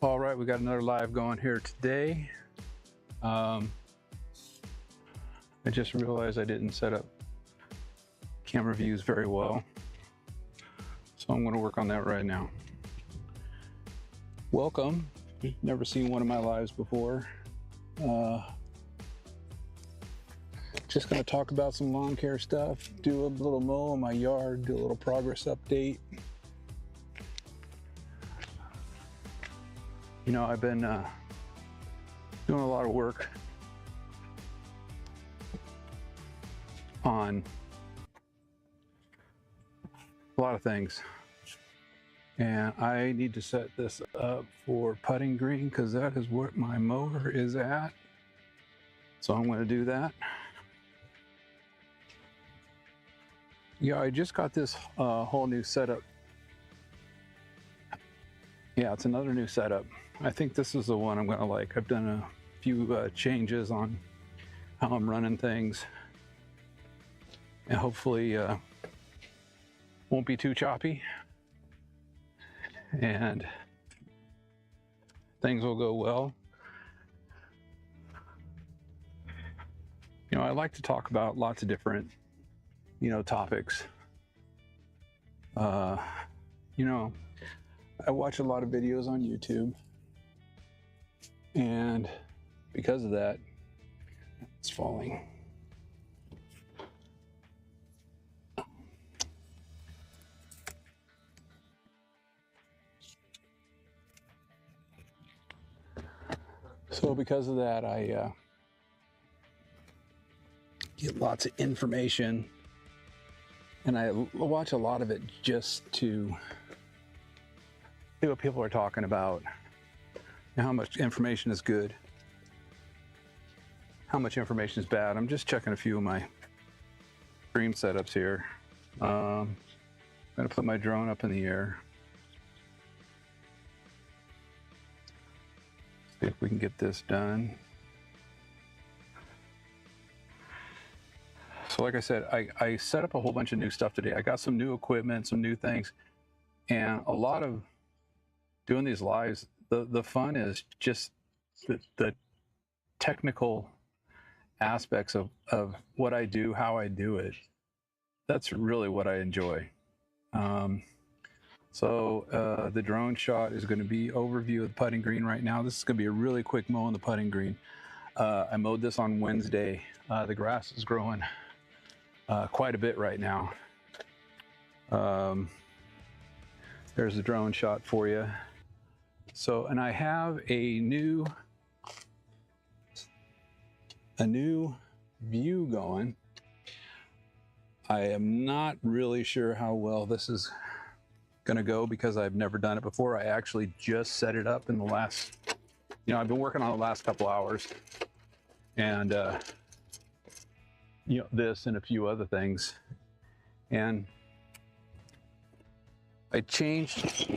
All right, we got another live going here today. I just realized I didn't set up camera views very well, so I'm going to work on that right now. Welcome. You've never seen one of my lives before. Just going to talk about some lawn care stuff, do a little mow in my yard, do a little progress update. You know, I've been doing a lot of work on a lot of things, and I need to set this up for putting green because that is what my mower is at. So I'm going to do that. Yeah, I just got this whole new setup. Yeah, it's another new setup. I think this is the one I'm gonna like. I've done a few changes on how I'm running things, and hopefully won't be too choppy, and things will go well. You know, I like to talk about lots of different, topics. I watch a lot of videos on YouTube, and because of that, it's falling. So because of that, I get lots of information, and I watch a lot of it just to see what people are talking about, and how much information is good, how much information is bad. I'm just checking a few of my stream setups here. I'm gonna put my drone up in the air. See if we can get this done. So like I said, I set up a whole bunch of new stuff today. I got some new equipment, some new things, and a lot of doing these lives, the fun is just the technical aspects of what I do, how I do it. That's really what I enjoy. So the drone shot is going to be overview of the putting green right now. This is going to be a really quick mow on the putting green. I mowed this on Wednesday. The grass is growing quite a bit right now. There's the drone shot for you. So, and I have a new view going. I am not really sure how well this is going to go because I've never done it before. I actually just set it up in the last, I've been working on it the last couple hours, and this and a few other things, and I changed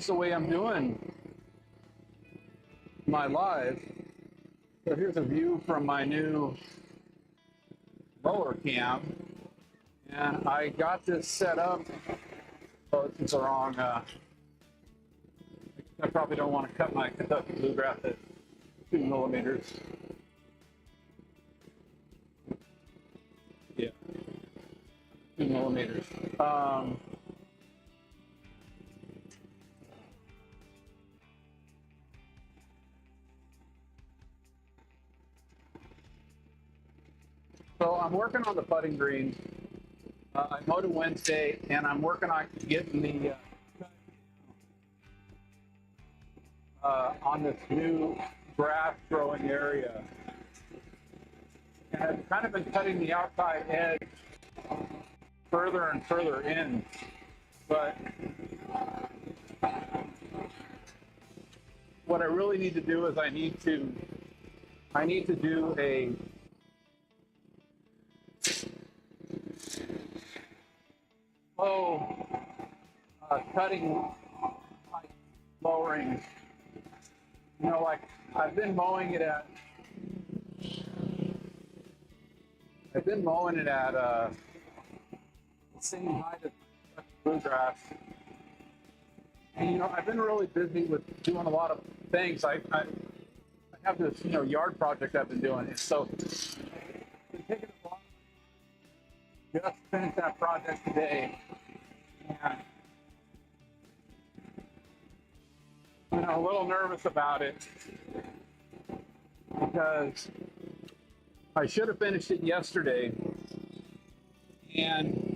the way I'm doing my live. So here's a view from my new mower cam, and I got this set up. Oh, it's the wrong. I probably don't want to cut my Kentucky bluegrass at 2 millimeters. Yeah, 2 millimeters. So I'm working on the putting green. I mowed it Wednesday, and I'm working on getting the on this new grass growing area. And I've kind of been cutting the outside edge further and further in, but what I really need to do is I need to do a cutting, like lowering. Like I've been mowing it at the same height as bluegrass. And, you know, I've been really busy with doing a lot of things. I have this, you know, yard project I've been doing. And so it's been taking a while. Just finished that project today. And I'm a little nervous about it because I should have finished it yesterday. And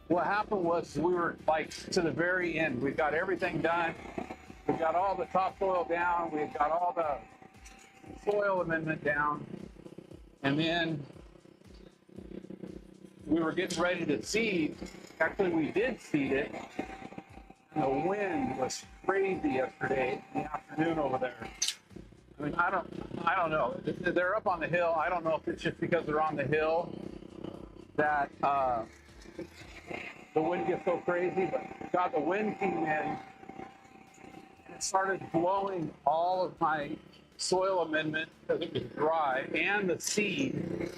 what happened was we were like to the very end. We got everything done. We got all the topsoil down. We got all the soil amendment down. And then we were getting ready to seed. Actually, we did seed it. And the wind was crazy yesterday in the afternoon over there. I mean, I don't know. They're up on the hill. I don't know if it's just because they're on the hill that the wind gets so crazy, but God, the wind came in and it started blowing all of my soil amendment because it was dry and the seed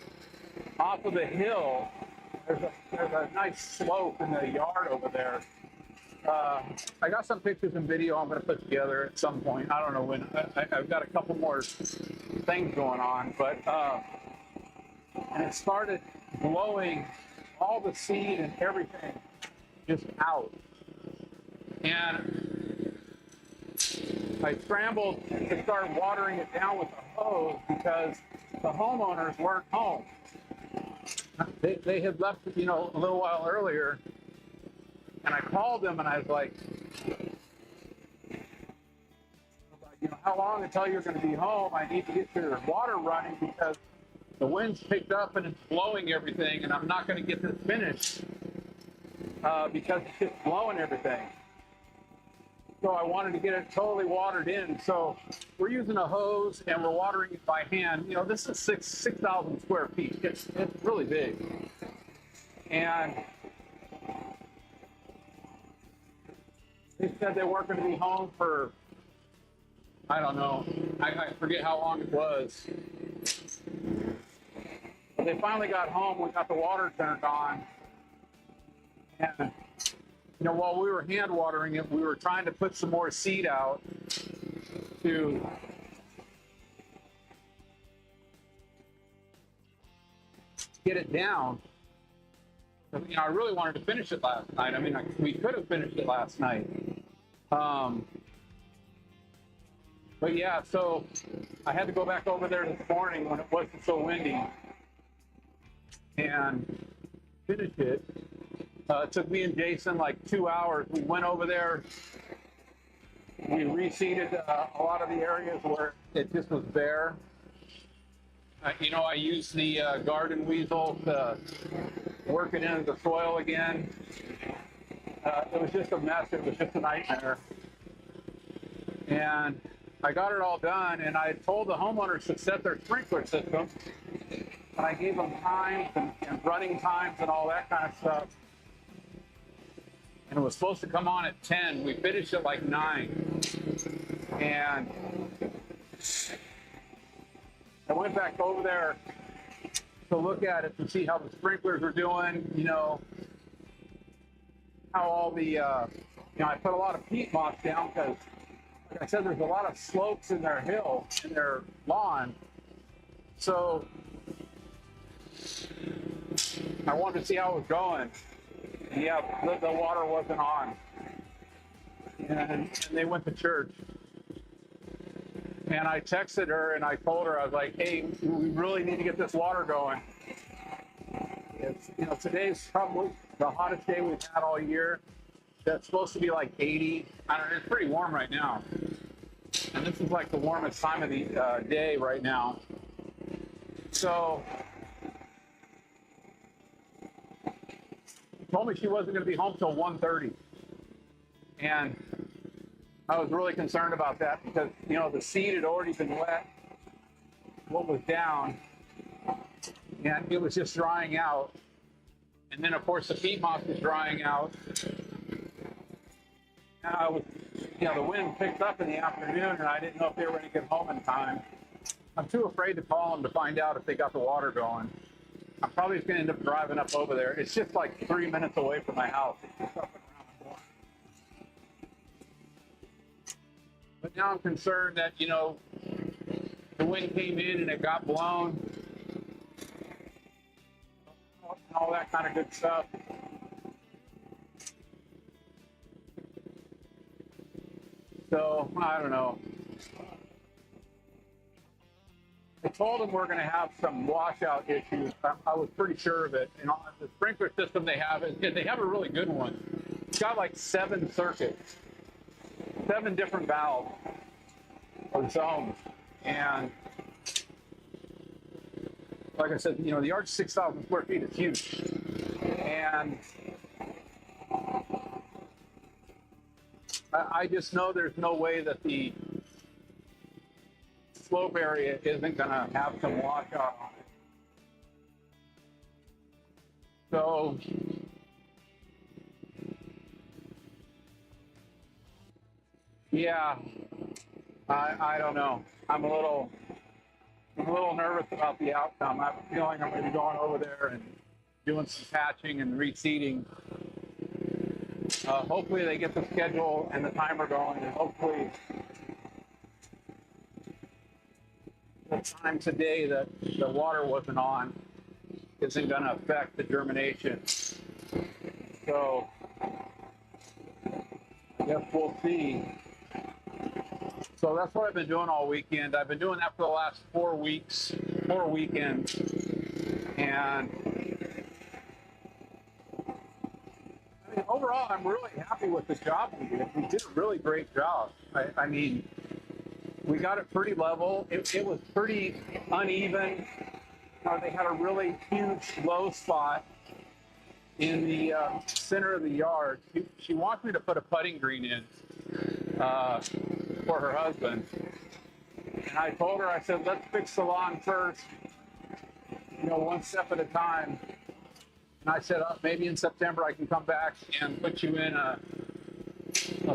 off of the hill. There's a nice slope in the yard over there. I got some pictures and video I'm going to put together at some point. I don't know when. I've got a couple more things going on, but and it started blowing all the seed and everything just out. And I scrambled to start watering it down with a hose because the homeowners weren't home. They had left, you know, a little while earlier, and I called them and I was like, you know, how long until you're going to be home? I need to get your water running because the wind's picked up and it's blowing everything, and I'm not going to get this finished because it's just blowing everything. So I wanted to get it totally watered in. So we're using a hose and we're watering it by hand. You know, this is 6,000 square feet. It's really big. And they said they weren't going to be home for, I don't know, I forget how long it was. But they finally got home. We got the water turned on. And, you know, while we were hand watering it, we were trying to put some more seed out to get it down. You know, I really wanted to finish it last night. I mean, we could have finished it last night. But yeah, so I had to go back over there this morning when it wasn't so windy and finish it. It took me and Jason like 2 hours. We went over there. We reseeded a lot of the areas where it just was bare. You know, I used the garden weasel to work it into the soil again. It was just a mess. It was just a nightmare. And I got it all done, and I told the homeowners to set their sprinkler system. And I gave them times and running times and all that kind of stuff. And it was supposed to come on at 10. We finished at like 9. And I went back over there to look at it to see how the sprinklers were doing, you know, how all the, you know, I put a lot of peat moss down because, like I said, there's a lot of slopes in their hill, in their lawn. So I wanted to see how it was going. And yeah, the water wasn't on. And they went to church. And I texted her and I told her, I was like, hey, we really need to get this water going. It's, you know, today's probably the hottest day we've had all year. That's supposed to be like 80. I don't know, it's pretty warm right now. And this is like the warmest time of the day right now. So she told me she wasn't going to be home till 1:30. And I was really concerned about that because, you know, the seed had already been wet, what was down, and it was just drying out. And then, of course, the peat moss was drying out. And I was, you know, the wind picked up in the afternoon, and I didn't know if they were going to get home in time. I'm too afraid to call them to find out if they got the water going. I'm probably just going to end up driving up over there. It's just like 3 minutes away from my house. It's just up and around the corner. But now I'm concerned that, you know, the wind came in and it got blown and all that kind of good stuff. So, I don't know. I told them we're going to have some washout issues. I was pretty sure of it. You know, the sprinkler system they have, they have a really good one. It's got like 7 circuits, 7 different valves or zones. And like I said, you know, the yard's 6,000 square feet. It's huge. And I just know there's no way that the slope area isn't going to have some washout on it. So yeah, I don't know. I'm a little nervous about the outcome. I have a feeling I'm going to be going over there and doing some patching and reseeding. Hopefully they get the schedule and the timer going, and hopefully the time today that the water wasn't on isn't going to affect the germination. So I guess we'll see. So that's what I've been doing all weekend. I've been doing that for the last 4 weeks, 4 weekends. And I mean, overall, I'm really happy with the job we did. We did a really great job. I mean, we got it pretty level. It was pretty uneven. They had a really huge low spot in the center of the yard. She wants me to put a putting green in for her husband. And I told her, I said, let's fix the lawn first, you know, one step at a time. And I said, maybe in September I can come back and put you in a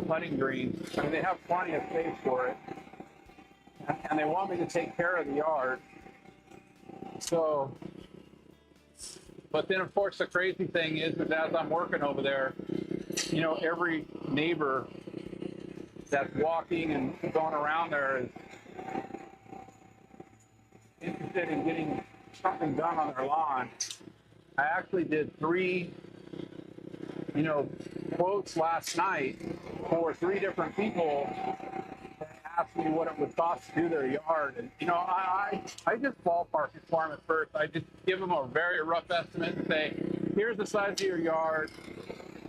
putting green. I mean, they have plenty of space for it. And they want me to take care of the yard. So, but then of course the crazy thing is that as I'm working over there, you know, every neighbor that's walking and going around there is interested in getting something done on their lawn. I actually did 3, you know, quotes last night for 3 different people that asked me what it would cost to do their yard. And, you know, I just ballpark it for them at first. I just give them a very rough estimate and say, here's the size of your yard.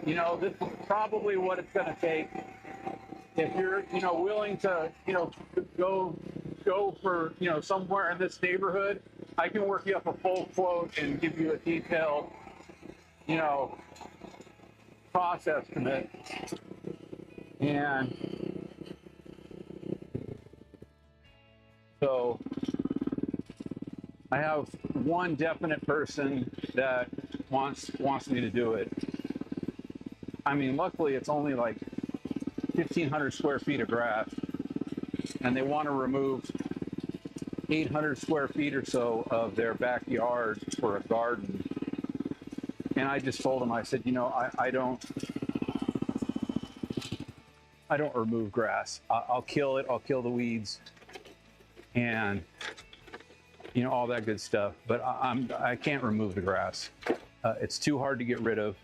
You know, this is probably what it's going to take. If you're, you know, willing to, you know, go for, you know, somewhere in this neighborhood, I can work you up a full quote and give you a detailed, you know, cost estimate. And so I have one definite person that wants me to do it. I mean, luckily it's only like 1,500 square feet of grass, and they want to remove 800 square feet or so of their backyard for a garden. And I just told them, I said, you know, I don't remove grass. I'll kill it. I'll kill the weeds, and you know, all that good stuff. But I can't remove the grass. It's too hard to get rid of.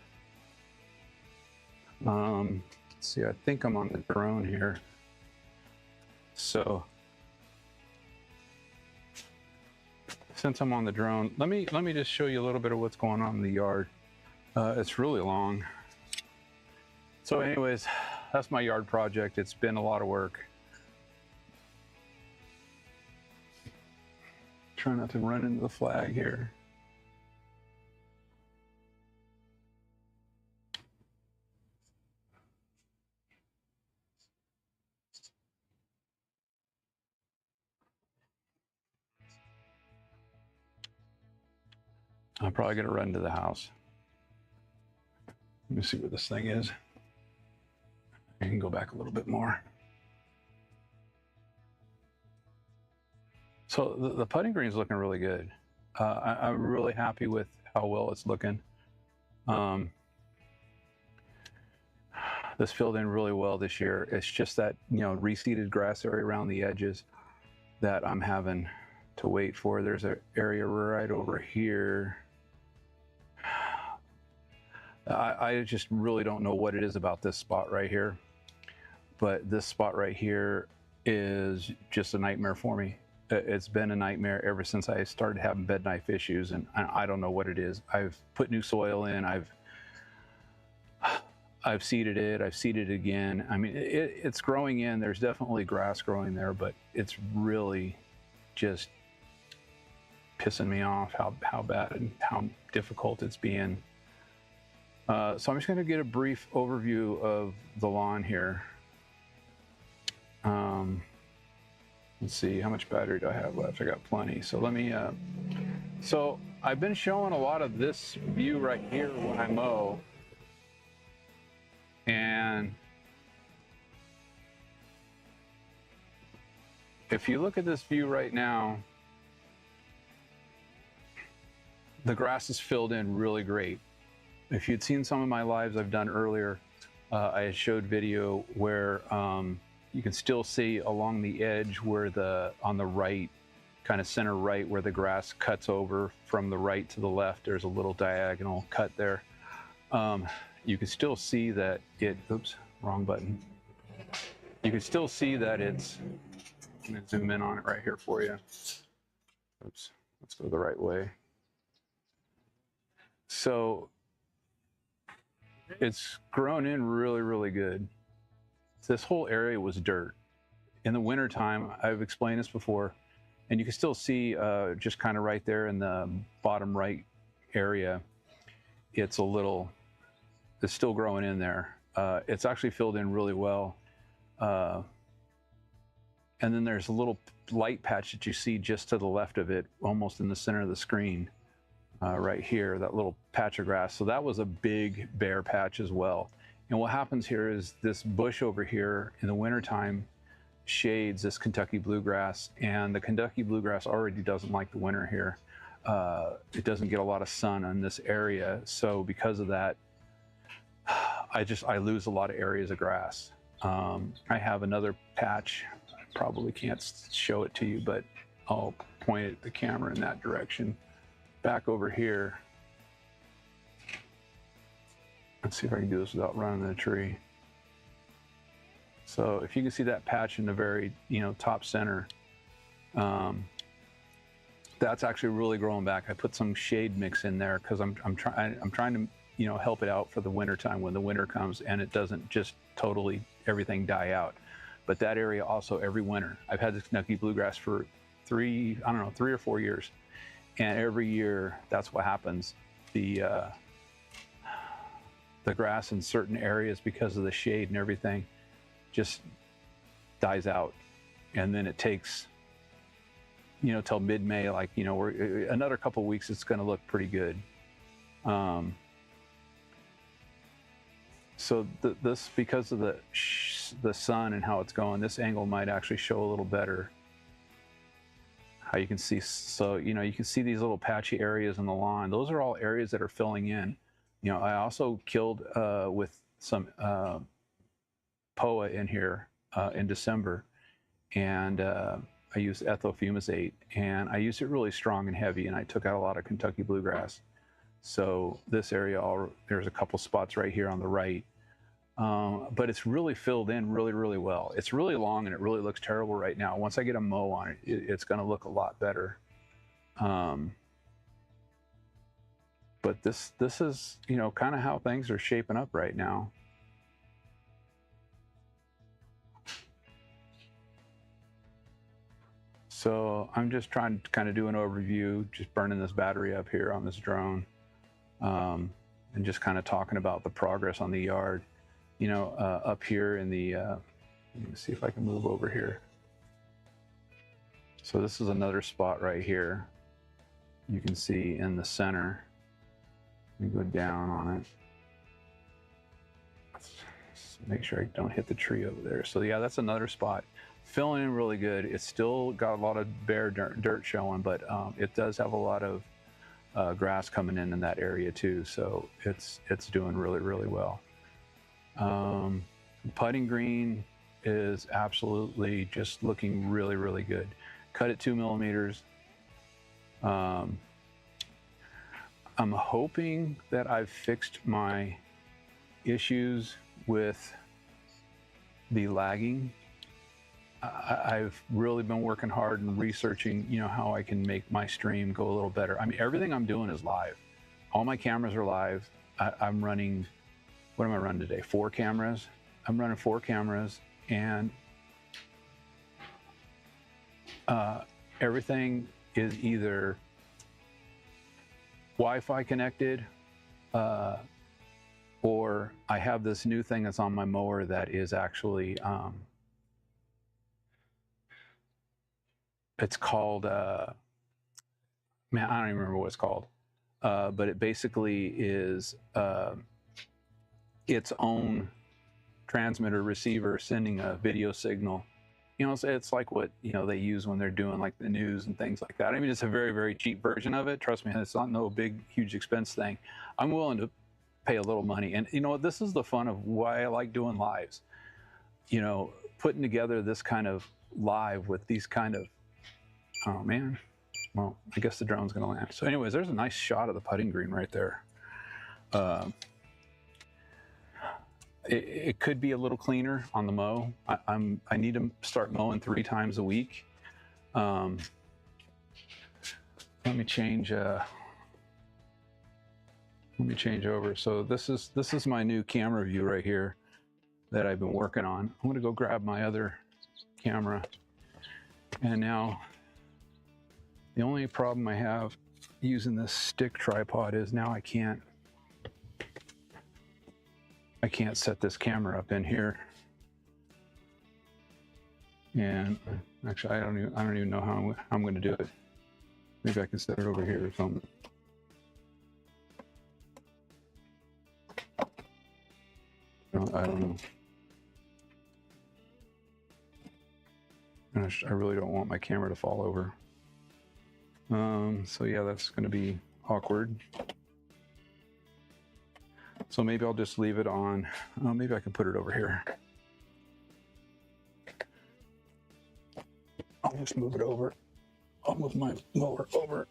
Let's see, I think I'm on the drone here. So since I'm on the drone, let me just show you a little bit of what's going on in the yard. It's really long. So anyways, that's my yard project. It's been a lot of work. Try not to run into the flag here. I'm probably going to run to the house. Let me see what this thing is. I can go back a little bit more. So the putting green is looking really good. I'm really happy with how well it's looking. This filled in really well this year. It's just that, reseeded grass area around the edges that I'm having to wait for. There's an area right over here. I just really don't know what it is about this spot right here, but this spot right here is just a nightmare for me. It's been a nightmare ever since I started having bed knife issues, and I don't know what it is. I've put new soil in. I've seeded it. I've seeded it again. I mean, it's growing in. There's definitely grass growing there, but it's really just pissing me off how bad and how difficult it's being. So I'm just going to get a brief overview of the lawn here. Let's see, how much battery do I have left? I got plenty. So let me, so I've been showing a lot of this view right here when I mow. And if you look at this view right now, the grass is filled in really great. If you'd seen some of my lives I've done earlier, I had showed video where you can still see along the edge where on the right, kind of center right, where the grass cuts over from the right to the left. There's a little diagonal cut there. You can still see that oops, wrong button. You can still see that it's, I'm going to zoom in on it right here for you. Oops, let's go the right way. So it's grown in really, really good. This whole area was dirt. In the wintertime, I've explained this before, and you can still see just kind of right there in the bottom right area, it's still growing in there. It's actually filled in really well. And then there's a little light patch that you see just to the left of it, almost in the center of the screen, right here, that little patch of grass. So that was a big bare patch as well. And what happens here is this bush over here in the wintertime shades this Kentucky bluegrass, and the Kentucky bluegrass already doesn't like the winter here. It doesn't get a lot of sun in this area. So because of that, I lose a lot of areas of grass. I have another patch. I probably can't show it to you, but I'll point the camera in that direction. Back over here. Let's see if I can do this without running the tree. So if you can see that patch in the very, top center, that's actually really growing back. I put some shade mix in there because I'm trying to, help it out for the winter time when the winter comes and it doesn't just totally everything die out. But that area also every winter, I've had this Kentucky bluegrass for 3 or 4 years. And every year, that's what happens. The grass in certain areas, because of the shade and everything, just dies out. And then it takes, till mid-May, we're another couple of weeks, it's going to look pretty good. So this, because of the sun and how it's going, this angle might actually show a little better. How you can see, so you can see these little patchy areas in the lawn. Those are all areas that are filling in. I also killed with some POA in here in December, and I used ethofumazate, and I used it really strong and heavy, and I took out a lot of Kentucky bluegrass. So this area, there's a couple spots right here on the right, but it's really filled in really, really well. It's really long and it really looks terrible right now. Once I get a mow on it, it's going to look a lot better. But this is, kind of how things are shaping up right now. So I'm just trying to kind of do an overview, just burning this battery up here on this drone, and just kind of talking about the progress on the yard. Up here in the, let me see if I can move over here. So this is another spot right here. You can see in the center. Let me go down on it. Make sure I don't hit the tree over there. So yeah, that's another spot. Filling in really good. It's still got a lot of bare dirt showing, but it does have a lot of grass coming in that area too. So it's doing really, really well. Putting green is absolutely just looking really, really good. Cut at 2 millimeters. I'm hoping that I've fixed my issues with the lagging. I've really been working hard and researching, you know, how I can make my stream go a little better. I mean, everything I'm doing is live. All my cameras are live. I'm running, what am I running today? 4 cameras. I'm running 4 cameras, and everything is either Wi-Fi connected, or I have this new thing that's on my mower that is actually, it's called, man, I don't even remember what it's called, but it basically is its own transmitter receiver sending a video signal. You know, it's like what, you know, they use when they're doing like the news and things like that. I mean, it's a very, very cheap version of it. Trust me, it's not no big, huge expense thing. I'm willing to pay a little money. And you know, this is the fun of why I like doing lives. You know, putting together this kind of live with these kind of, oh man, well, I guess the drone's gonna land. So anyways, there's a nice shot of the putting green right there. It could be a little cleaner on the mow. I need to start mowing 3 times a week. Let me change over. So this is my new camera view right here that I've been working on. I'm gonna go grab my other camera. And now the only problem I have using this stick tripod is now I can't set this camera up in here. And actually, I don't even know how I'm going to do it. Maybe I can set it over here or something. I don't know. Gosh, I really don't want my camera to fall over. So yeah, that's going to be awkward. So maybe I'll just leave it on. Maybe I can put it over here. I'll just move it over. I'll move my mower over.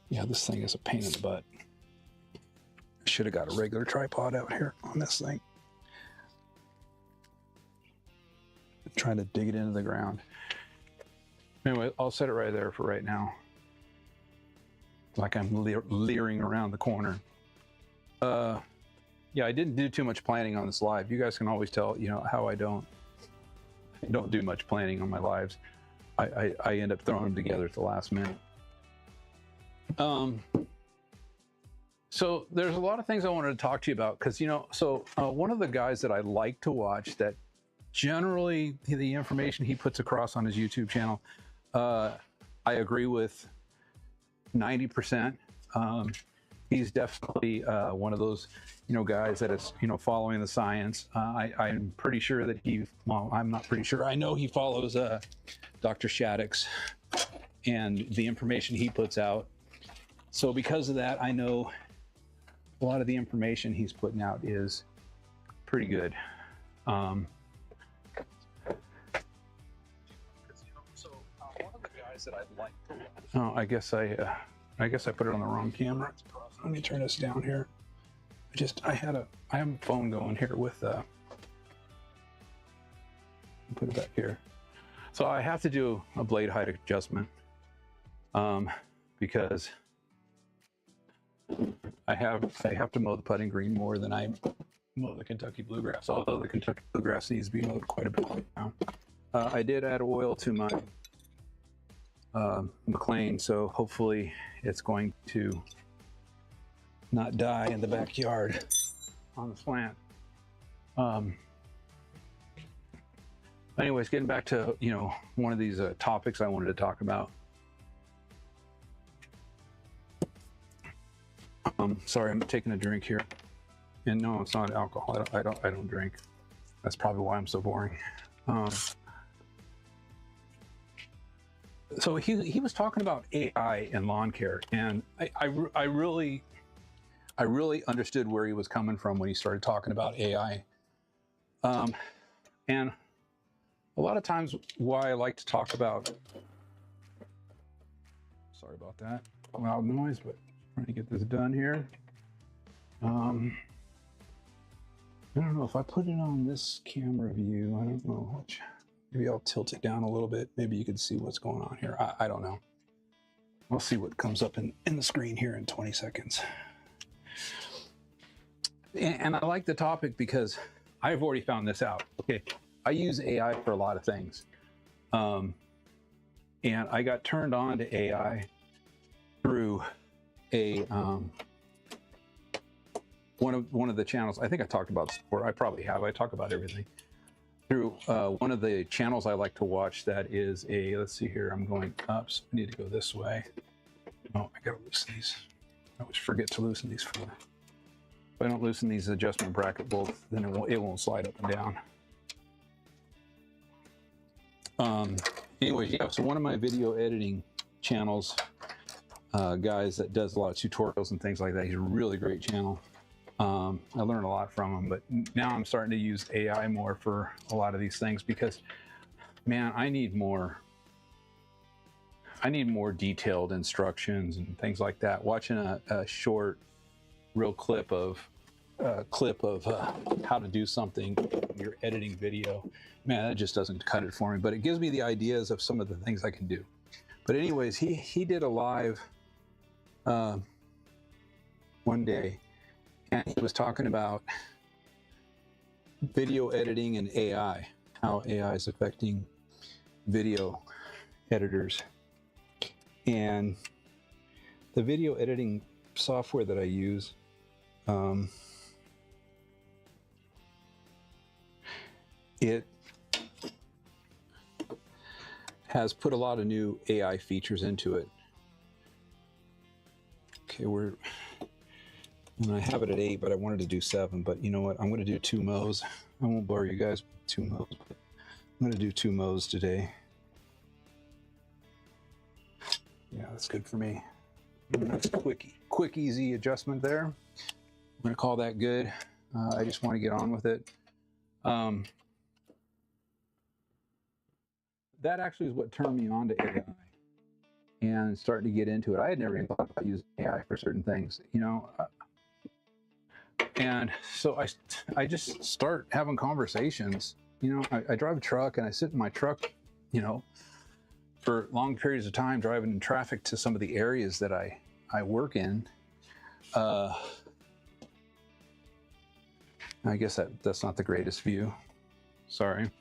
Yeah, this thing is a pain in the butt. I should have got a regular tripod out here on this thing. I'm trying to dig it into the ground. Anyway, I'll set it right there for right now. Like I'm leering around the corner. Yeah, I didn't do too much planning on this live. You guys can always tell, you know, how I don't do much planning on my lives. I end up throwing them together at the last minute. So there's a lot of things I wanted to talk to you about because, you know, so one of the guys that I like to watch that generally the information he puts across on his YouTube channel, I agree with 90%. He's definitely one of those, you know, guys that is, you know, following the science. I'm pretty sure that well, I'm not pretty sure. I know he follows Dr. Shaddix and the information he puts out. So because of that, I know a lot of the information he's putting out is pretty good. One of the guys that I like to watch. Oh, I guess I put it on the wrong camera. Let me turn this down here. I have a phone going here with put it back here. So I have to do a blade height adjustment because I have to mow the putting green more than I mow the Kentucky bluegrass, although the Kentucky bluegrass needs to be mowed quite a bit right now. I did add oil to my McLean, so hopefully it's going to not die in the backyard on the slant. Anyways, getting back to, you know, one of these topics I wanted to talk about. Sorry, I'm taking a drink here. And no, it's not alcohol. I don't drink. That's probably why I'm so boring. So he was talking about AI and lawn care, and I really understood where he was coming from when he started talking about AI. And a lot of times why I like to talk about, sorry about that, loud noise, but trying to get this done here. I don't know if I put it on this camera view, I don't know which, maybe I'll tilt it down a little bit. Maybe you can see what's going on here. I don't know. We'll see what comes up in the screen here in 20 seconds. And I like the topic because I've already found this out. Okay, I use AI for a lot of things. And I got turned on to AI through a one of the channels. I think I talked about this before. I probably have. I talk about everything through one of the channels I like to watch. That is a, let's see here. I'm going up. So I need to go this way. Oh, I gotta loosen these. I always forget to loosen these. If I don't loosen these adjustment bracket bolts, then it won't slide up and down. Anyways, yeah. So one of my video editing channels, guys that does a lot of tutorials and things like that. He's a really great channel. I learned a lot from him, but now I'm starting to use AI more for a lot of these things because, man, I need more detailed instructions and things like that. Watching a short, real clip of how to do something, you're editing video, man, that just doesn't cut it for me. But it gives me the ideas of some of the things I can do. But anyways, he did a live one day. And he was talking about video editing and AI, how AI is affecting video editors. And the video editing software that I use, it has put a lot of new AI features into it. Okay, and I have it at 8, but I wanted to do 7. But you know what? I'm going to do 2 mows. I won't bore you guys with 2 mows. But I'm going to do 2 mows today. Yeah, that's good for me. That's quick, easy adjustment there. I'm going to call that good. I just want to get on with it. That actually is what turned me on to AI and starting to get into it. I had never even thought about using AI for certain things, you know. And so I just start having conversations. You know, I drive a truck and I sit in my truck, you know, for long periods of time, driving in traffic to some of the areas that I work in. I guess that's not the greatest view. Sorry.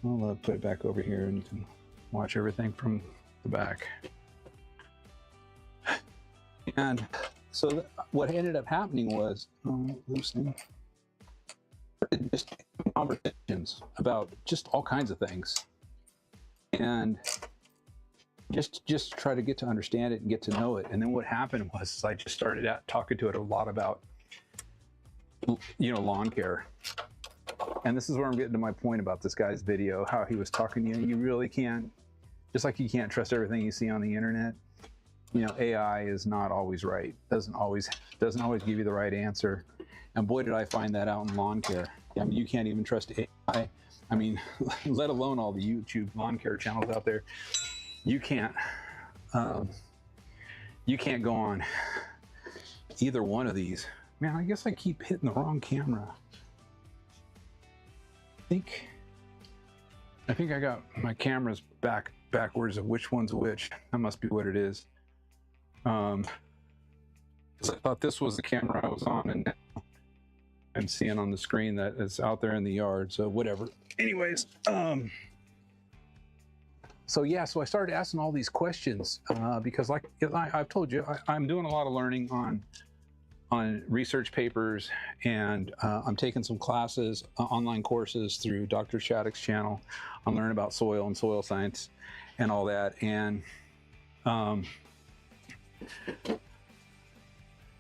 I'll put it back over here and you can watch everything from the back. And so what ended up happening was loosening, just conversations about just all kinds of things, and just try to get to understand it and get to know it. And then what happened was I just started talking to it a lot about, you know, lawn care. And this is where I'm getting to my point about this guy's video, how he was talking to you. You really can't, just like you can't trust everything you see on the internet. You know, AI is not always right. Doesn't always give you the right answer. And boy, did I find that out in lawn care. I mean, you can't even trust AI. I mean, let alone all the YouTube lawn care channels out there. You can't go on either one of these. Man, I guess I keep hitting the wrong camera. I think I got my cameras backwards of which one's which. That must be what it is. 'Cause I thought this was the camera I was on, and now I'm seeing on the screen that it's out there in the yard. So whatever. Anyways, so yeah, so I started asking all these questions because, like I've told you, I'm doing a lot of learning on research papers, and I'm taking some classes, online courses through Dr. Shattuck's channel. I'm learning about soil and soil science and all that. And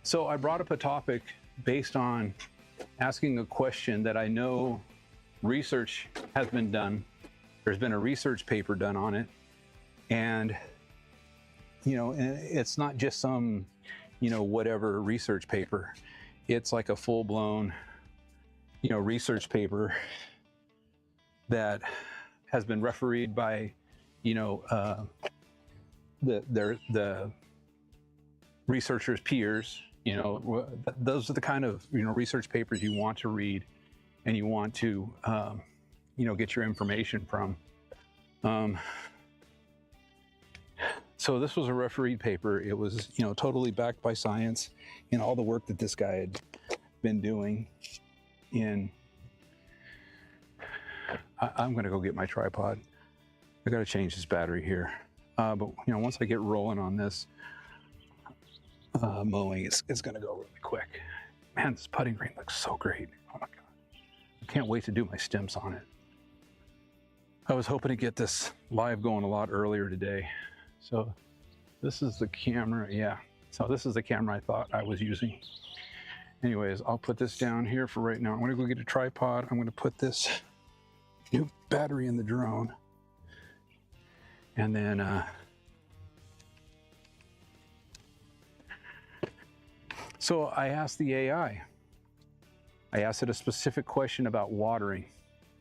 so I brought up a topic based on asking a question that I know research has been done. There's been a research paper done on it. And, and it's not just some, whatever research paper. It's like a full-blown, research paper that has been refereed by, the researchers' peers. Those are the kind of research papers you want to read, and you want to get your information from. So this was a refereed paper. It was totally backed by science and all the work that this guy had been doing. I'm gonna go get my tripod. I gotta change this battery here. But once I get rolling on this mowing, it's gonna go really quick. Man, this putting green looks so great. Oh my God. I can't wait to do my stems on it. I was hoping to get this live going a lot earlier today. So this is the camera, yeah. So this is the camera I thought I was using. Anyways, I'll put this down here for right now. I'm gonna go get a tripod. I'm gonna put this new battery in the drone. And then, so I asked the AI. I asked it a specific question about watering.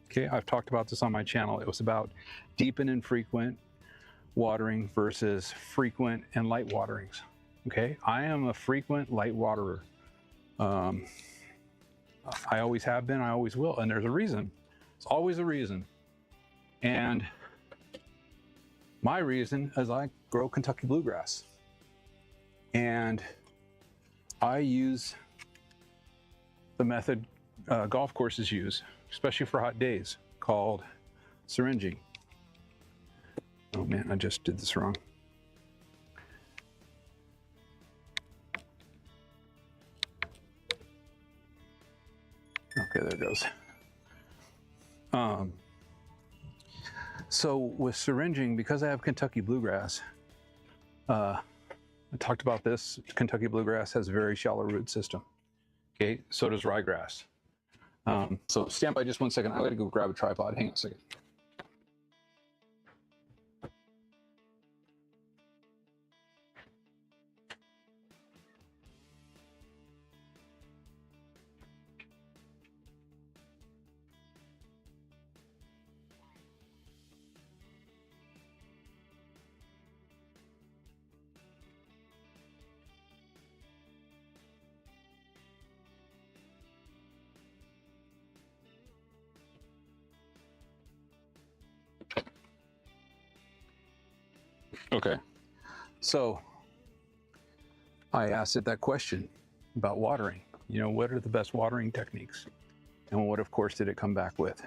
Okay, I've talked about this on my channel. It was about deep and infrequent watering versus frequent and light waterings. Okay, I am a frequent light waterer. I always have been, I always will, and there's a reason. It's always a reason. And my reason is I grow Kentucky bluegrass. And I use the method golf courses use, especially for hot days, called syringing. Oh man, I just did this wrong. Okay, there it goes. So with syringing, because I have Kentucky bluegrass, I talked about this, Kentucky bluegrass has a very shallow root system. Okay, so does ryegrass. So stand by just 1 second. I gotta go grab a tripod. Hang on a second. Okay, so I asked it that question about watering. What are the best watering techniques? And what, of course, did it come back with?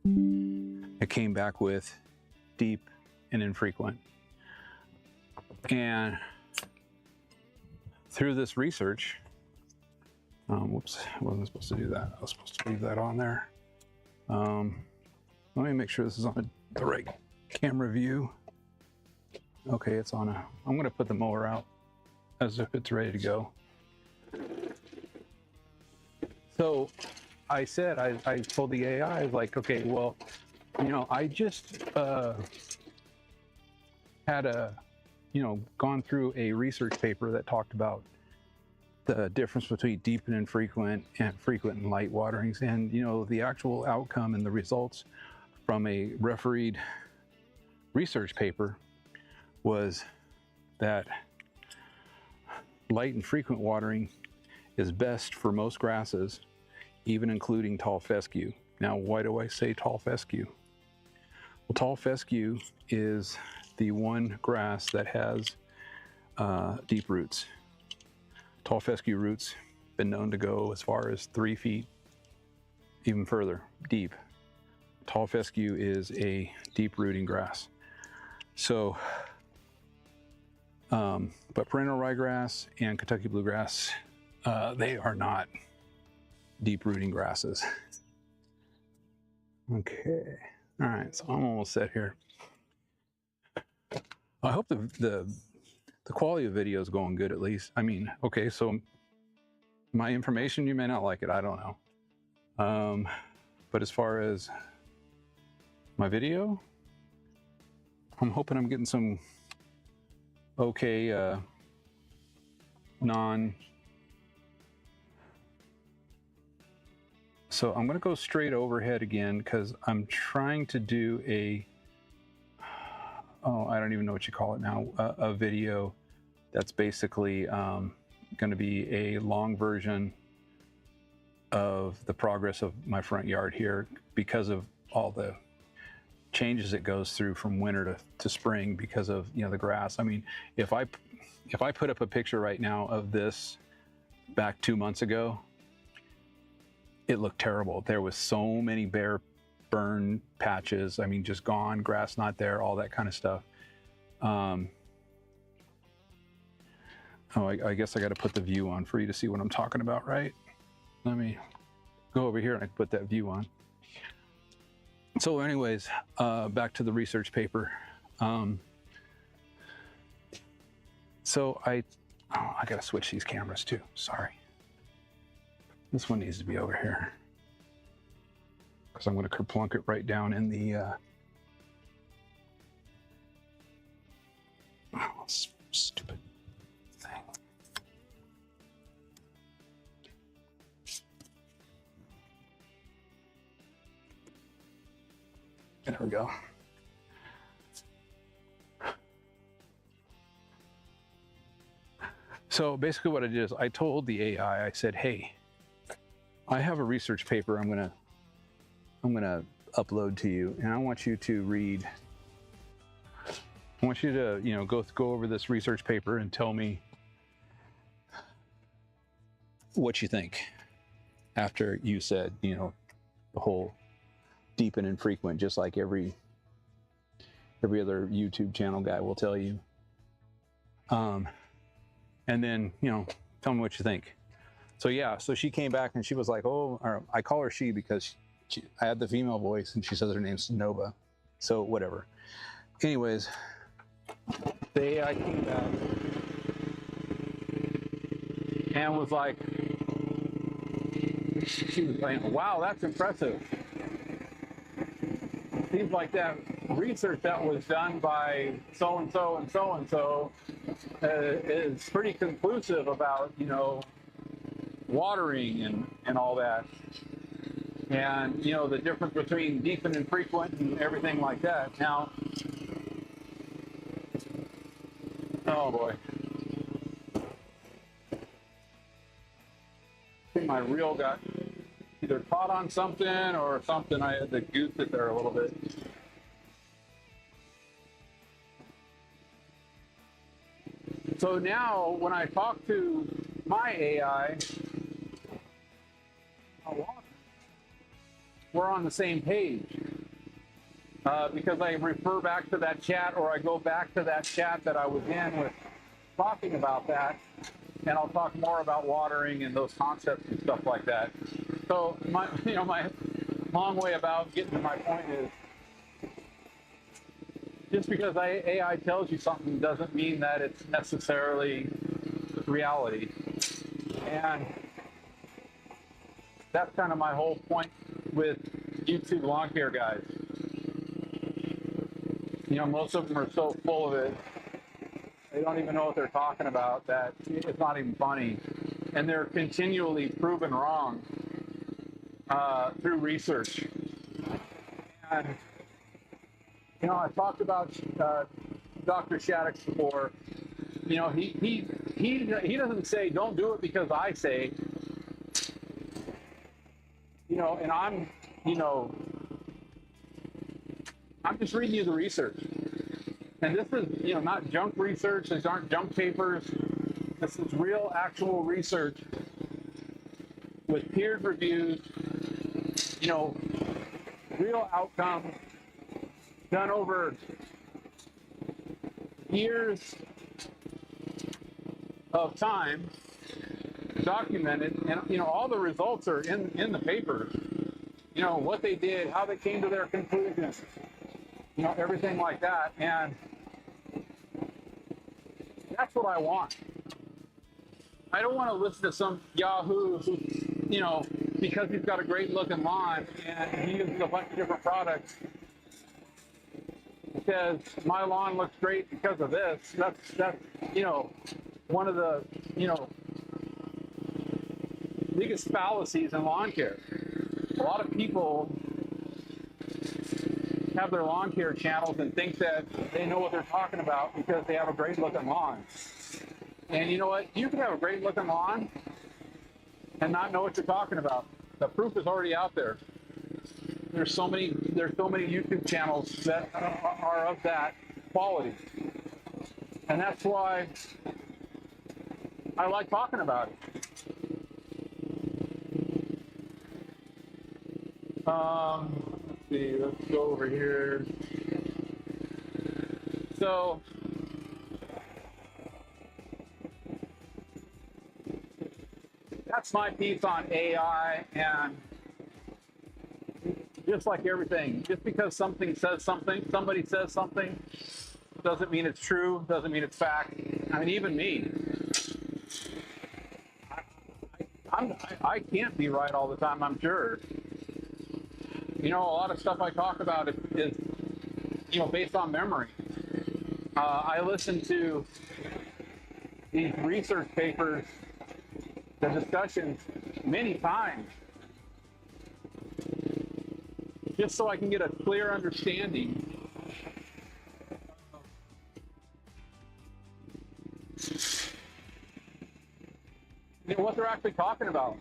It came back with deep and infrequent. And through this research, whoops, I wasn't supposed to do that. I was supposed to leave that on there. Let me make sure this is on the right camera view. Okay, it's on I'm gonna put the mower out as if it's ready to go. So I said, I told the AI, like, okay, well, I just had gone through a research paper that talked about the difference between deep and infrequent and frequent and light waterings. And, the actual outcome and the results from a refereed research paper was that light and frequent watering is best for most grasses, even including tall fescue. Now, why do I say tall fescue? Well, tall fescue is the one grass that has deep roots. Tall fescue roots been known to go as far as 3 feet, even further, deep. Tall fescue is a deep rooting grass. So, but perennial ryegrass and Kentucky bluegrass, they are not deep rooting grasses. Okay, all right, so I'm almost set here. I hope the quality of video is going good at least. I mean, okay, so my information, you may not like it. I don't know. But as far as my video, I'm hoping I'm getting some okay So I'm going to go straight overhead again because I'm trying to do I don't even know what you call it now, a video that's basically going to be a long version of the progress of my front yard here because of all the changes it goes through from winter to spring because of, you know, the grass. I mean, if I put up a picture right now of this back 2 months ago, it looked terrible. There was so many bare burn patches. I mean, just gone, grass not there, all that kind of stuff. I guess I got to put the view on for you to see what I'm talking about, right? Let me go over here and I can put that view on. So anyways, back to the research paper. So I got to switch these cameras too, sorry. This one needs to be over here because I'm going to kerplunk it right down in the stupid thing. There we go. So basically what I did is I told the AI, I said, hey, I have a research paper I'm gonna upload to you, and I want you to read. I want you to, you know, go over this research paper and tell me what you think after you said, you know, the whole deep and infrequent, just like every other YouTube channel guy will tell you. And then, you know, tell me what you think. So yeah, so she came back and she was like, oh, or I call her she because I had the female voice and she says her name's Nova. So whatever. Anyways, the AI came back and was like, she was saying, wow, that's impressive. Seems like that research that was done by so-and-so and so-and-so is pretty conclusive about, you know, watering and all that, and you know the difference between deep and infrequent and everything like that. Now, oh boy, I think my reel got either caught on something or something. I had to goose it there a little bit. So now when I talk to my AI, we're on the same page because I refer back to that chat, or I go back to that chat that I was in with talking about that, and I'll talk more about watering and those concepts and stuff like that. So my long way about getting to my point is, just because AI tells you something doesn't mean that it's necessarily reality. And that's kind of my whole point with YouTube lawn care guys. You know, most of them are so full of it, they don't even know what they're talking about, that it's not even funny. And they're continually proven wrong through research. And, you know, I talked about Dr. Shaddix before. You know, he doesn't say, don't do it because I say. You know, and I'm just reading you the research. And this is, you know, not junk research. These aren't junk papers. This is real, actual research with peer reviews, you know, real outcomes done over years of time, documented, and you know all the results are in the paper. You know what they did, how they came to their conclusions, you know, everything like that. And that's what I want. I don't want to listen to some Yahoo who, you know, because he's got a great looking lawn and he uses a bunch of different products, says my lawn looks great because of this. That's you know, one of the, you know, biggest fallacies in lawn care. A lot of people have their lawn care channels and think that they know what they're talking about because they have a great looking lawn. And you know what? You can have a great looking lawn and not know what you're talking about. The proof is already out there. There's so many YouTube channels that are of that quality. And that's why I like talking about it. Let's see, let's go over here. So, that's my piece on AI, and just like everything, just because somebody says something, doesn't mean it's true, doesn't mean it's fact. I mean, even me, I can't be right all the time, I'm sure. You know, a lot of stuff I talk about is you know, based on memory. I listen to these research papers, the discussions, many times, just so I can get a clear understanding of what they're actually talking about.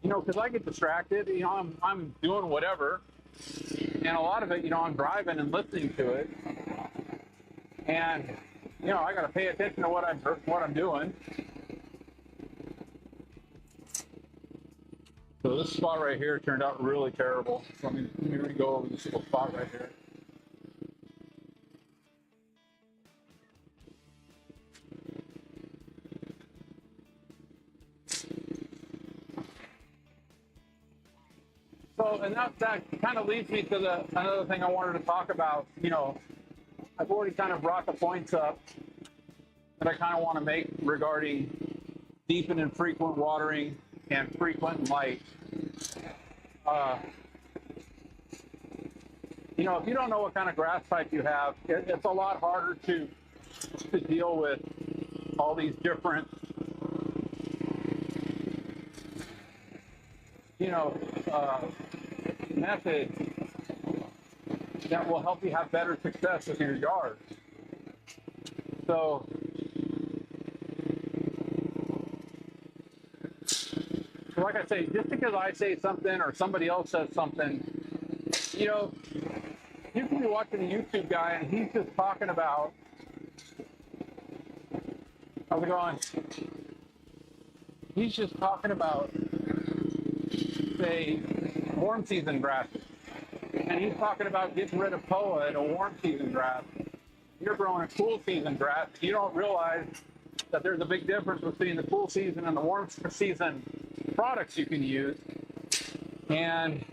You know, because I get distracted. You know, I'm doing whatever, and a lot of it, you know, I'm driving and listening to it, and you know, I got to pay attention to what I'm doing. So this spot right here turned out really terrible. So let me go over this little spot right here. So, and that kind of leads me to another thing I wanted to talk about. You know, I've already kind of brought the points up that I kind of want to make regarding deep and infrequent watering and frequent light. You know, if you don't know what kind of grass type you have, it's a lot harder to deal with all these different, you know, methods that will help you have better success with your yard. So, like I say, just because I say something or somebody else says something, you know, you can be watching a YouTube guy and he's just talking about, how's it going? He's just talking about, say, warm season grasses. And he's talking about getting rid of POA in a warm season grass. You're growing a cool season grass. You don't realize that there's a big difference between the cool season and the warm season products you can use. And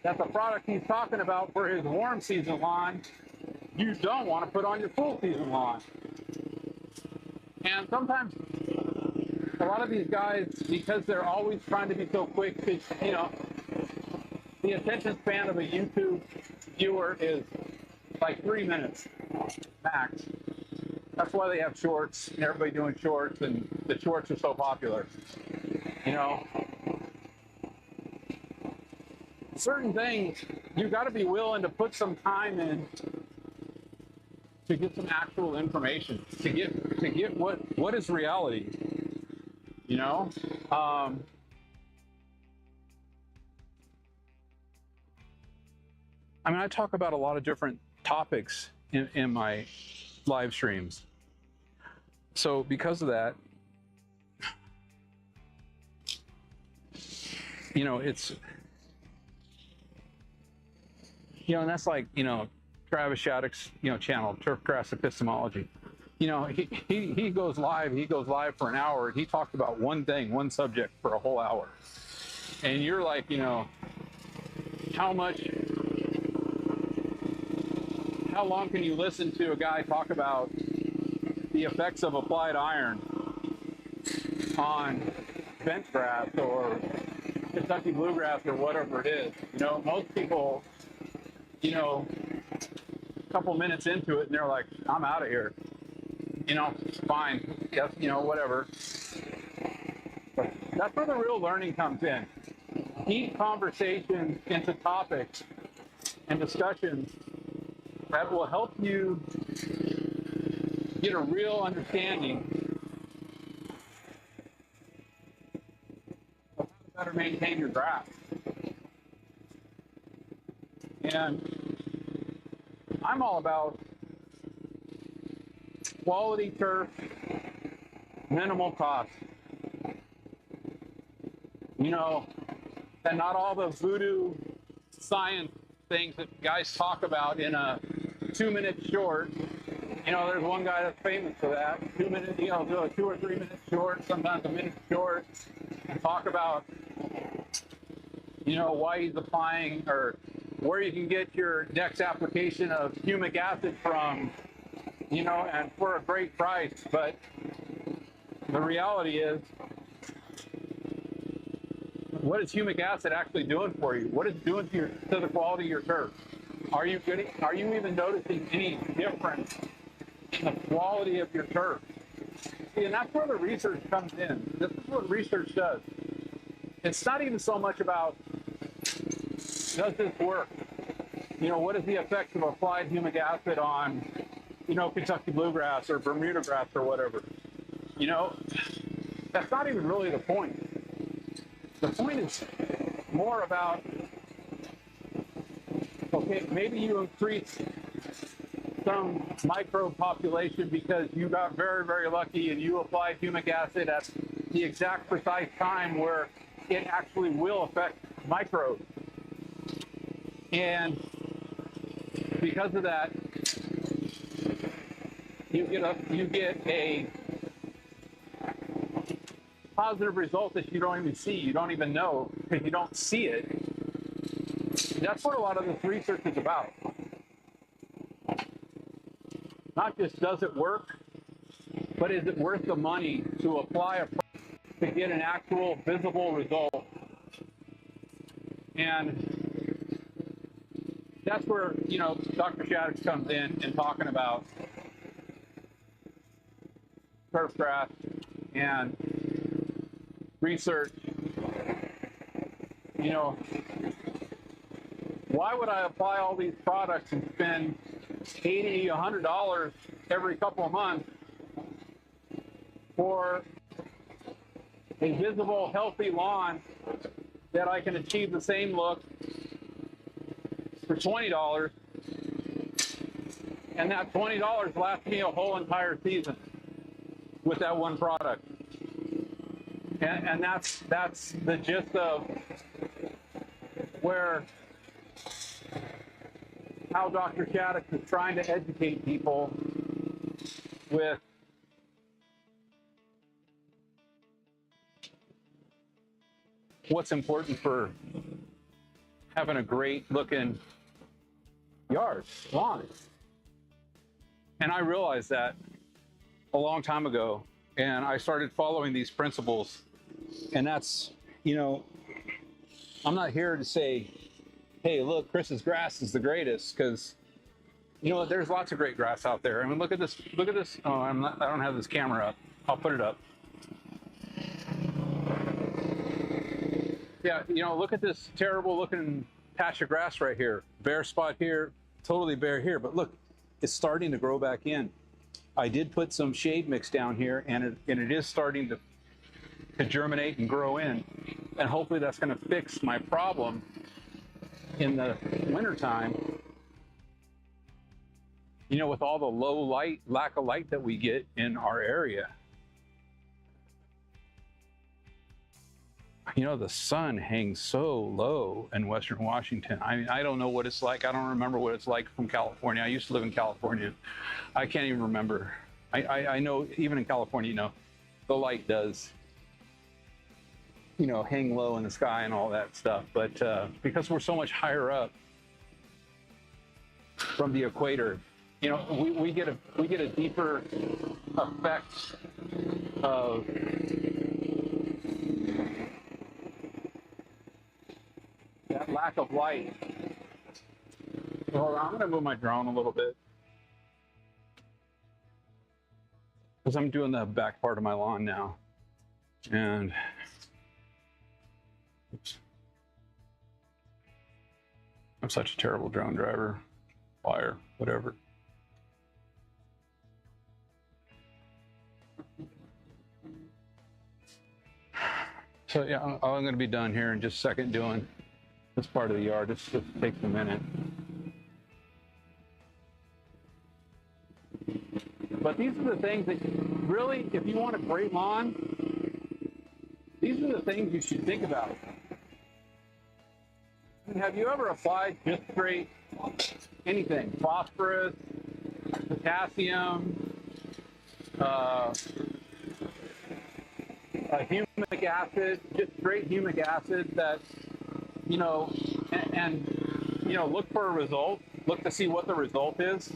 that the product he's talking about for his warm season lawn, you don't want to put on your cool season lawn. And sometimes a lot of these guys, because they're always trying to be so quick, you know, the attention span of a YouTube viewer is like 3 minutes max. That's why they have shorts and everybody doing shorts, and the shorts are so popular. You know, certain things you got to be willing to put some time in to get some actual information, to get what is reality. You know, I mean, I talk about a lot of different topics in my live streams. So because of that, you know, it's, you know, and that's like, you know, Travis Shattuck's, you know, channel, Turfgrass Epistemology. You know, he goes live for an hour, and he talked about one thing, one subject for a whole hour. And you're like, you know, how much how long can you listen to a guy talk about the effects of applied iron on bent grass or Kentucky bluegrass or whatever it is? You know, most people, you know, a couple minutes into it and they're like, I'm out of here. You know, fine, yes, you know, whatever. But that's where the real learning comes in. Deep conversations into topics and discussions that will help you get a real understanding of how to better maintain your grass. And I'm all about quality turf, minimal cost. You know, and not all the voodoo science things that guys talk about in a 2-minute short. You know, there's one guy that's famous for that. 2 minutes, you know, do a 2 or 3 minute short, sometimes a minute short, and talk about, you know, why he's applying or where you can get your next application of humic acid from, you know, and for a great price. But the reality is, what is humic acid actually doing for you? What is it doing to the quality of your turf? Are you even noticing any difference in the quality of your turf? See, and that's where the research comes in. This is what research does. It's not even so much about, does this work? You know, what is the effect of applied humic acid on, you know, Kentucky bluegrass or Bermuda grass or whatever? You know, that's not even really the point. The point is more about, okay, maybe you increase some microbe population because you got very, very lucky and you applied humic acid at the exact precise time where it actually will affect microbes. And because of that, you get a positive result that you don't even see, you don't even know, because you don't see it. That's what a lot of this research is about. Not just does it work, but is it worth the money to apply a product to get an actual visible result? And that's where, you know, Dr. Shaddix comes in and talking about turf grass and research. You know, why would I apply all these products and spend $80, $100 every couple of months for a visible, healthy lawn that I can achieve the same look for $20, and that $20 lasts me a whole entire season with that one product? And that's the gist of how Dr. Shaddix is trying to educate people with what's important for having a great looking yard, lawn. And I realized that a long time ago, and I started following these principles. And that's, you know, I'm not here to say, hey, look, Chris's grass is the greatest, because, you know, there's lots of great grass out there. I mean, look at this. Oh, I don't have this camera up. I'll put it up. Yeah, you know, look at this terrible looking patch of grass right here. Bare spot here, totally bare here. But look, it's starting to grow back in. I did put some shade mix down here, and it is starting to germinate and grow in. And hopefully that's going to fix my problem in the wintertime, you know, with all the low light, lack of light that we get in our area. You know, the sun hangs so low in Western Washington. I mean, I don't know what it's like. I don't remember what it's like from California. I used to live in California. I can't even remember. I know even in California, you know, the light does, you know, hang low in the sky and all that stuff. But because we're so much higher up from the equator, you know, we get a deeper effect of that lack of light. Hold on, I'm going to move my drone a little bit because I'm doing the back part of my lawn now, and oops, I'm such a terrible drone driver, flyer, whatever. So yeah, I'm going to be done here in just a second doing this part of the yard. This just takes a minute. But these are the things that really, if you want a great lawn, these are the things you should think about. Have you ever applied just straight anything? Phosphorus, potassium, humic acid, just straight humic acid that, you know, and you know, look for a result, look to see what the result is.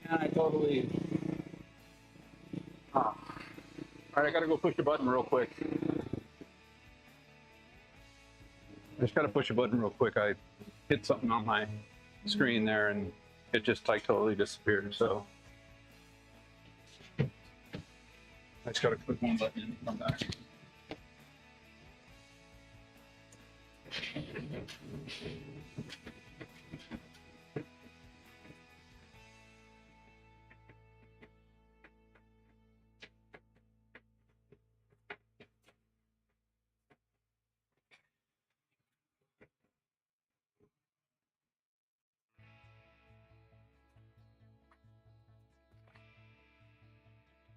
And I totally, all right, I gotta go push a button real quick. I just gotta push a button real quick. I hit something on my screen there and it just like totally disappeared. So I just gotta click one button and come back.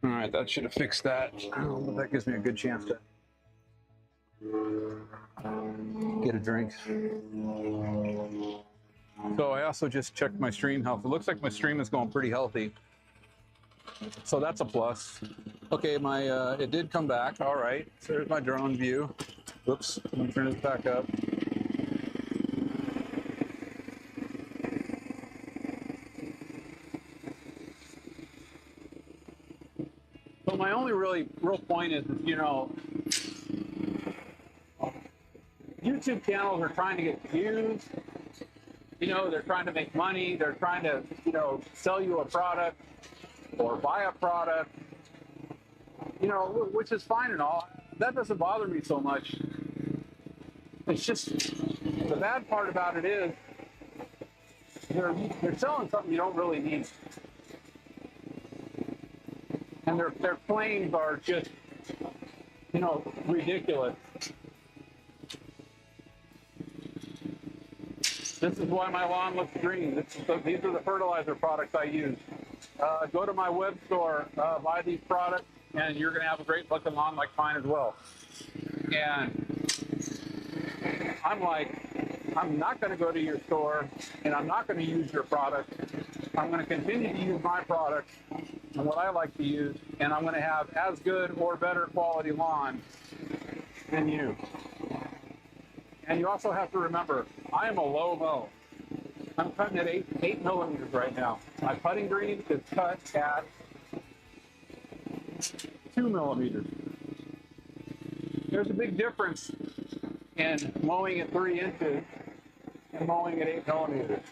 All right, that should have fixed that. But that gives me a good chance to get a drink. So I also just checked my stream health. It looks like my stream is going pretty healthy. So that's a plus. Okay, my it did come back. All right, so there's my drone view. Whoops, let me turn this back up. So my only real point is, you know, YouTube channels are trying to get views. You know, they're trying to make money. They're trying to, you know, sell you a product or buy a product, you know, which is fine and all. That doesn't bother me so much. It's just the bad part about it is they're selling something you don't really need. And their claims are just, you know, ridiculous. This is why my lawn looks green. These are the fertilizer products I use. Go to my web store, buy these products, and you're going to have a great looking lawn like mine as well. And I'm like, I'm not going to go to your store, and I'm not going to use your product. I'm going to continue to use my product and what I like to use, and I'm going to have as good or better quality lawn than you. And you also have to remember, I am a low mow. I'm cutting at 8 millimeters right now. My putting green is cut at 2 millimeters. There's a big difference in mowing at 3 inches and mowing at 8 millimeters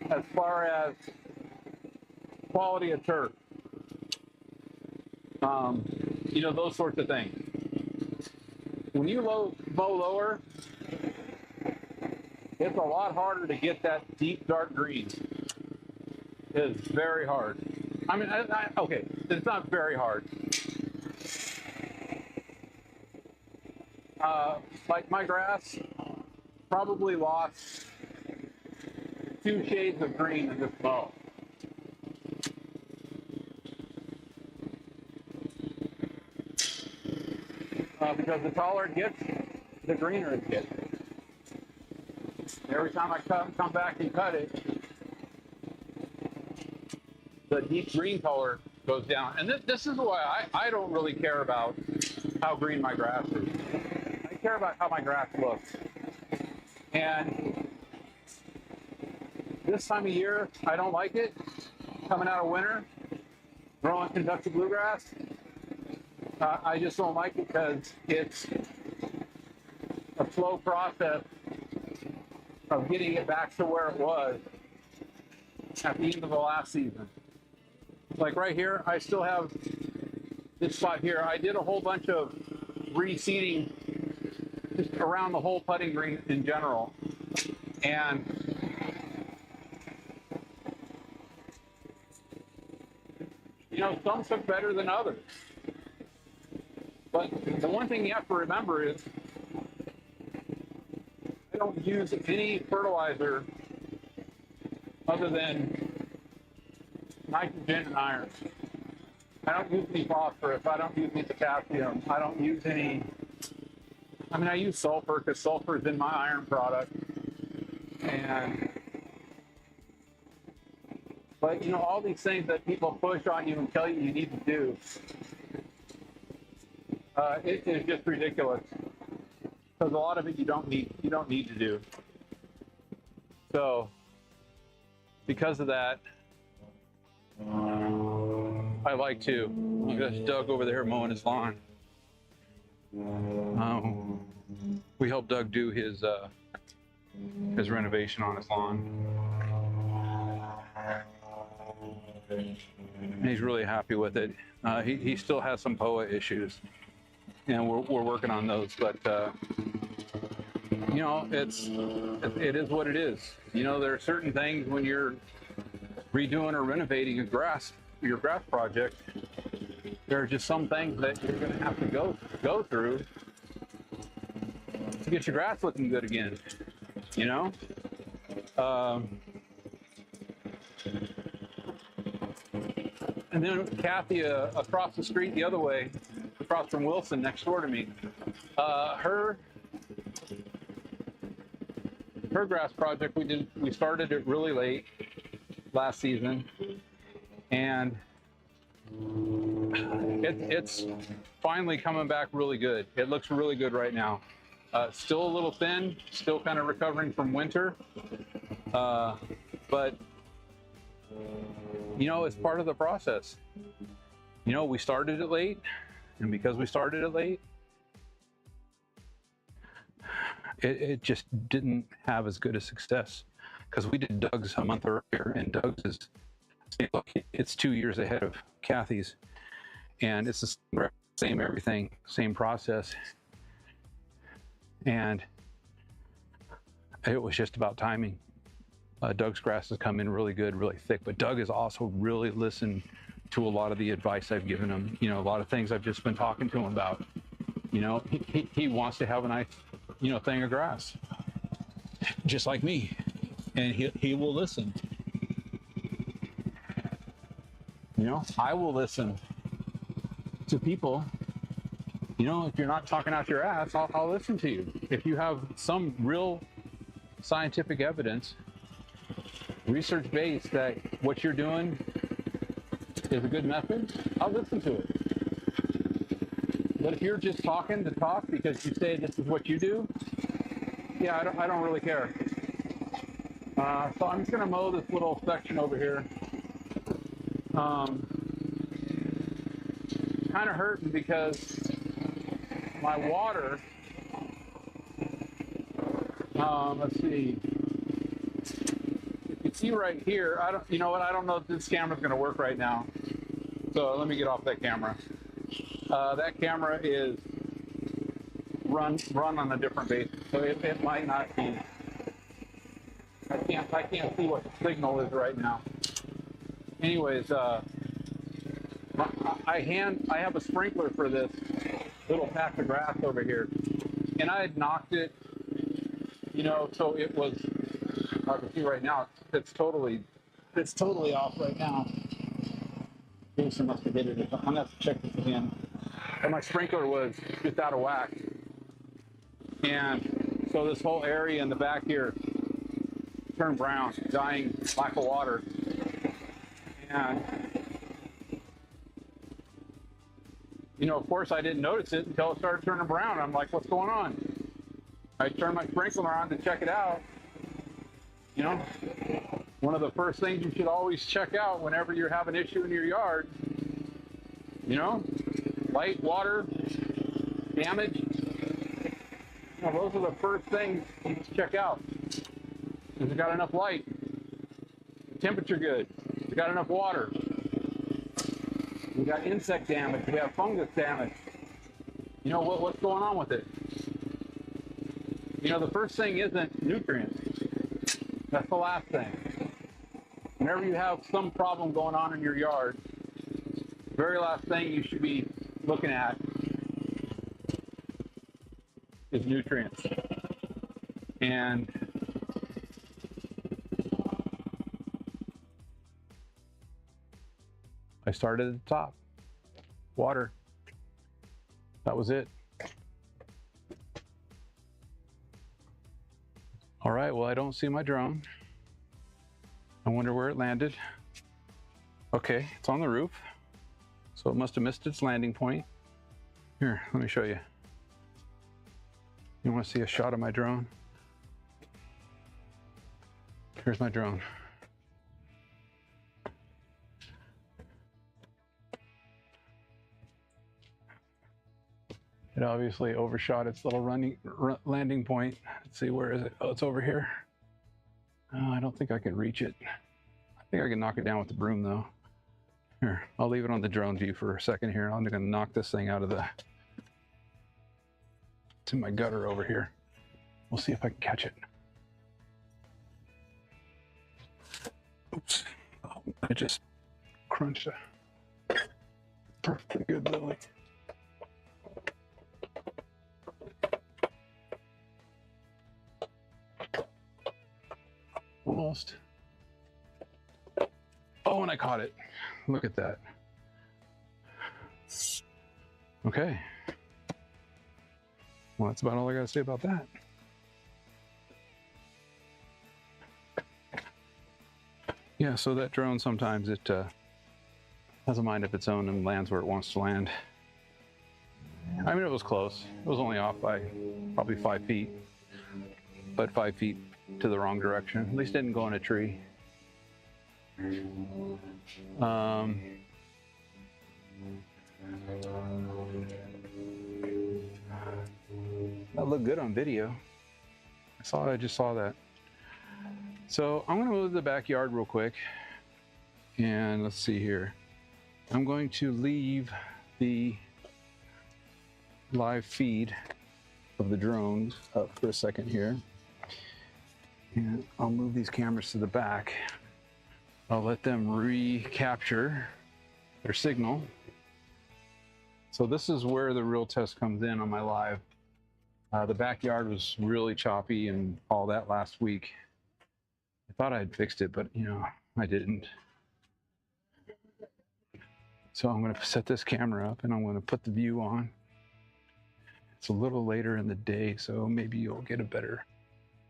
as far as quality of turf. You know, those sorts of things. When you mow lower, it's a lot harder to get that deep dark green. It's very hard. I mean, okay, it's not very hard. Like my grass probably lost 2 shades of green in this mow. Because the taller it gets, the greener it gets. Every time I come back and cut it, the deep green color goes down. And this is why I don't really care about how green my grass is. I care about how my grass looks. And this time of year, I don't like it. Coming out of winter, growing conductive bluegrass, I just don't like it because it's a slow process of getting it back to where it was at the end of the last season. Like right here, I still have this spot here. I did a whole bunch of reseeding just around the whole putting green in general. And you know, some took better than others. But the one thing you have to remember is I don't use any fertilizer other than nitrogen and iron. I don't use any phosphorus. I don't use any potassium. I don't use any, I mean, I use sulfur because sulfur is in my iron product. But you know, all these things that people push on you and tell you need to do, it is just ridiculous. Because a lot of it you don't need to do. So because of that, I like to. There's Doug over there mowing his lawn. We helped Doug do his renovation on his lawn. And he's really happy with it. He still has some POA issues, and we're working on those. But you know, it is what it is. You know, there are certain things when you're redoing or renovating your grass project. There are just some things that you're going to have to go through to get your grass looking good again. You know. And then Kathy, across the street the other way, across from Wilson, next door to me, her grass project we started it really late last season, and it's finally coming back really good. It looks really good right now. Still a little thin, still kind of recovering from winter, but you know, it's part of the process. You know, we started it late, and because we started it late, it just didn't have as good a success. Because we did Doug's a month earlier, and Doug's is, look, it's 2 years ahead of Kathy's, and it's the same everything, same process, and it was just about timing. Doug's grass has come in really good, really thick, but Doug has also really listened to a lot of the advice I've given him. You know, a lot of things I've just been talking to him about. You know, he wants to have a nice, you know, thing of grass, just like me, and he will listen. You know, I will listen to people. You know, if you're not talking out your ass, I'll listen to you. If you have some real scientific evidence, research-based, that what you're doing is a good method, I'll listen to it. But if you're just talking to talk because you say this is what you do, yeah, I don't really care. So I'm just going to mow this little section over here. Kind of hurting because my water, let's see. See right here, you know what, I don't know if this camera's going to work right now, so let me get off that camera. That camera is run on a different basis, so it might not be. I can't see what the signal is right now. Anyways, I have a sprinkler for this little patch of grass over here, and I had knocked it, you know, so it was. I can see right now it's totally off right now. Jason must have hit it. I'm gonna have to check this again. But my sprinkler was just out of whack, and so this whole area in the back here turned brown, dying, lack of water, and You know, of course, I didn't notice it until it started turning brown. I'm like, what's going on? I turned my sprinkler on to check it out. You know, one of the first things you should always check out whenever you have an issue in your yard, you know, light, water, damage. You know, those are the first things you check out. Has it got enough light? Temperature good? Has it got enough water? We got insect damage. We have fungus damage. You know what's going on with it? You know, the first thing isn't nutrients. That's the last thing. Whenever you have some problem going on in your yard, the very last thing you should be looking at is nutrients. And I started at the top. Water. That was it. All right, well, I don't see my drone. I wonder where it landed. Okay, it's on the roof. So it must have missed its landing point. Here, let me show you. You want to see a shot of my drone? Here's my drone. It obviously overshot its little landing point. Let's see, where is it? Oh, it's over here. Oh, I don't think I can reach it. I think I can knock it down with the broom though. Here, I'll leave it on the drone view for a second here. I'm gonna knock this thing out of to my gutter over here. We'll see if I can catch it. Oops, oh, I just crunched a perfectly good lily. Almost. Oh, and I caught it. Look at that. Okay. Well, that's about all I got to say about that. Yeah, so that drone, sometimes it has a mind of its own and lands where it wants to land. I mean, it was close. It was only off by probably 5 feet, but 5 feet to the wrong direction. At least it didn't go in a tree. That looked good on video. I just saw that. So I'm going to move to the backyard real quick. And let's see here. I'm going to leave the live feed of the drones up for a second here. And I'll move these cameras to the back. I'll let them recapture their signal. So this is where the real test comes in on my live. The backyard was really choppy and all that last week. I thought I had fixed it, but you know, I didn't. So I'm going to set this camera up and I'm going to put the view on. It's a little later in the day, so maybe you'll get a better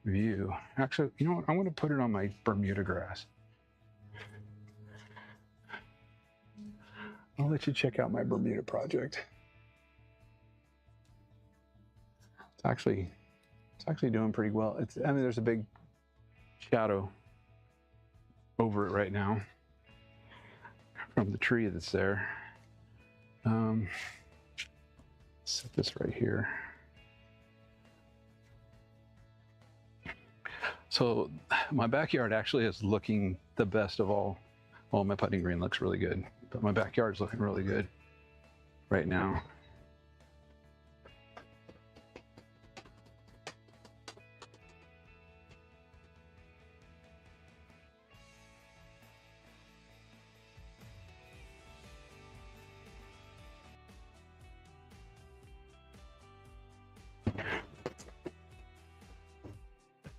view. Actually, you know what? I'm going to put it on my Bermuda grass. I'll let you check out my Bermuda project. It's actually doing pretty well. I mean, there's a big shadow over it right now from the tree that's there. Set this right here. So my backyard actually is looking the best of all. Well, my putting green looks really good, but my backyard is looking really good right now.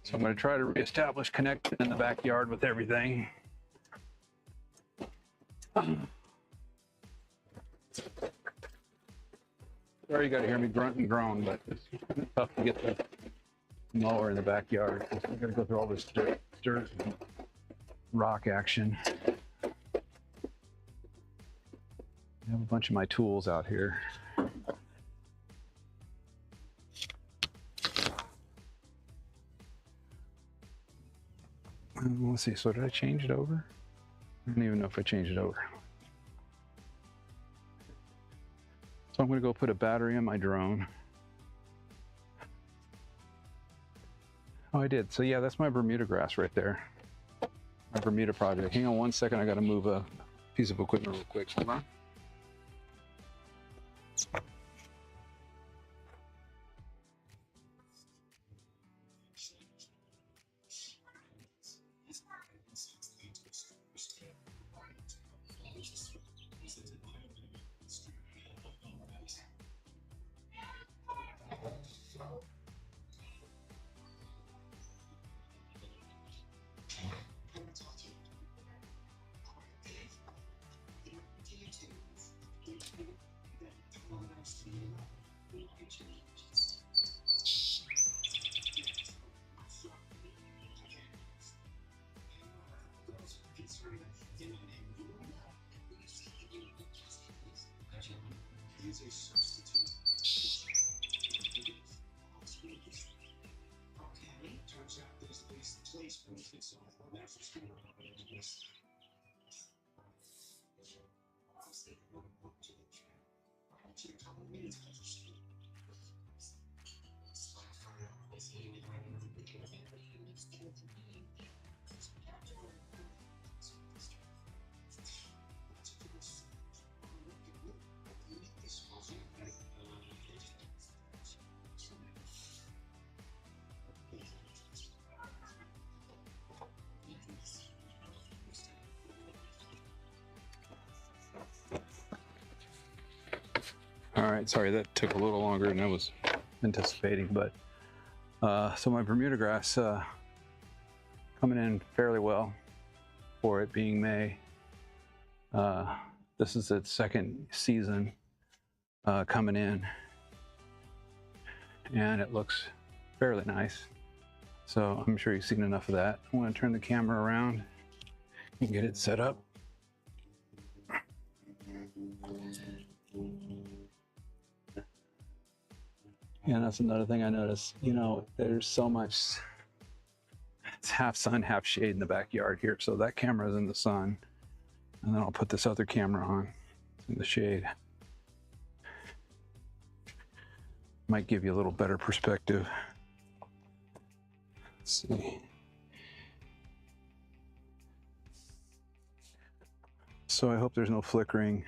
So I'm going to try to reestablish connection in the backyard with everything. Sorry you got to hear me grunt and groan, but it's tough to get the mower in the backyard. I got to go through all this dirt and rock action. I have a bunch of my tools out here. Let's see, so did I change it over? I don't even know if I changed it over. So I'm gonna go put a battery in my drone. Oh, I did. So yeah, that's my Bermuda grass right there. My Bermuda project. Hang on one second, I gotta move a piece of equipment real quick. Hold on. All right, sorry, that took a little longer than I was anticipating, but so my Bermuda grass coming in fairly well for it being May. This is its second season coming in, and it looks fairly nice. So I'm sure you've seen enough of that. I want to turn the camera around and get it set up. Yeah, that's another thing I noticed. You know, there's so much, it's half sun, half shade in the backyard here. So that camera is in the sun. And then I'll put this other camera on in the shade. Might give you a little better perspective. Let's see. So I hope there's no flickering.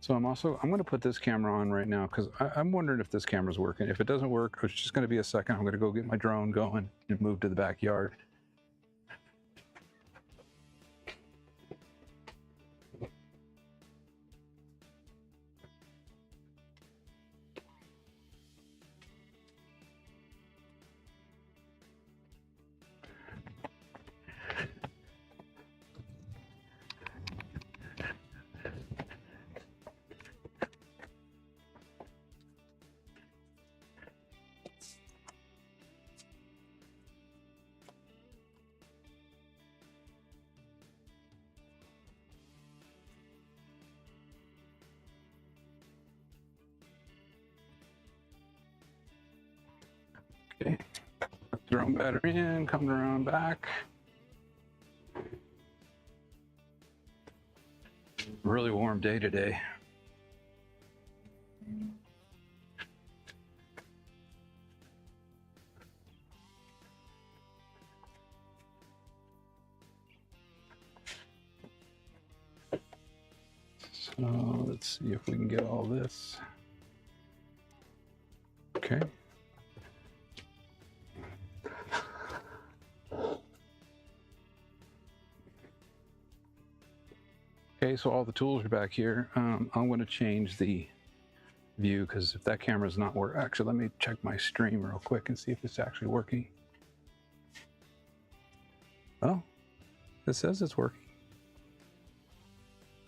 So I'm going to put this camera on right now because I'm wondering if this camera's working. If it doesn't work, it's just going to be a second. I'm going to go get my drone going and move to the backyard. Okay, drone battery in, coming around back. Really warm day today. So let's see if we can get all this. Okay. Okay, so all the tools are back here. I'm going to change the view because if that camera's not working, actually, let me check my stream real quick and see if it's actually working. Oh, it says it's working.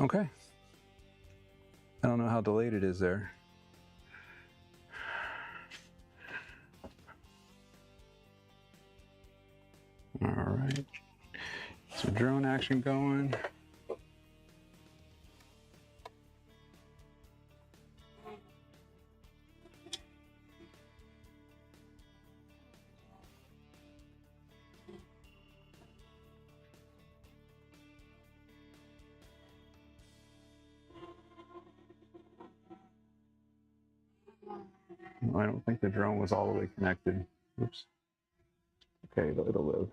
Okay. I don't know how delayed it is there. All right. So drone action going. I don't think the drone was all the way connected. Oops. Okay, it'll live.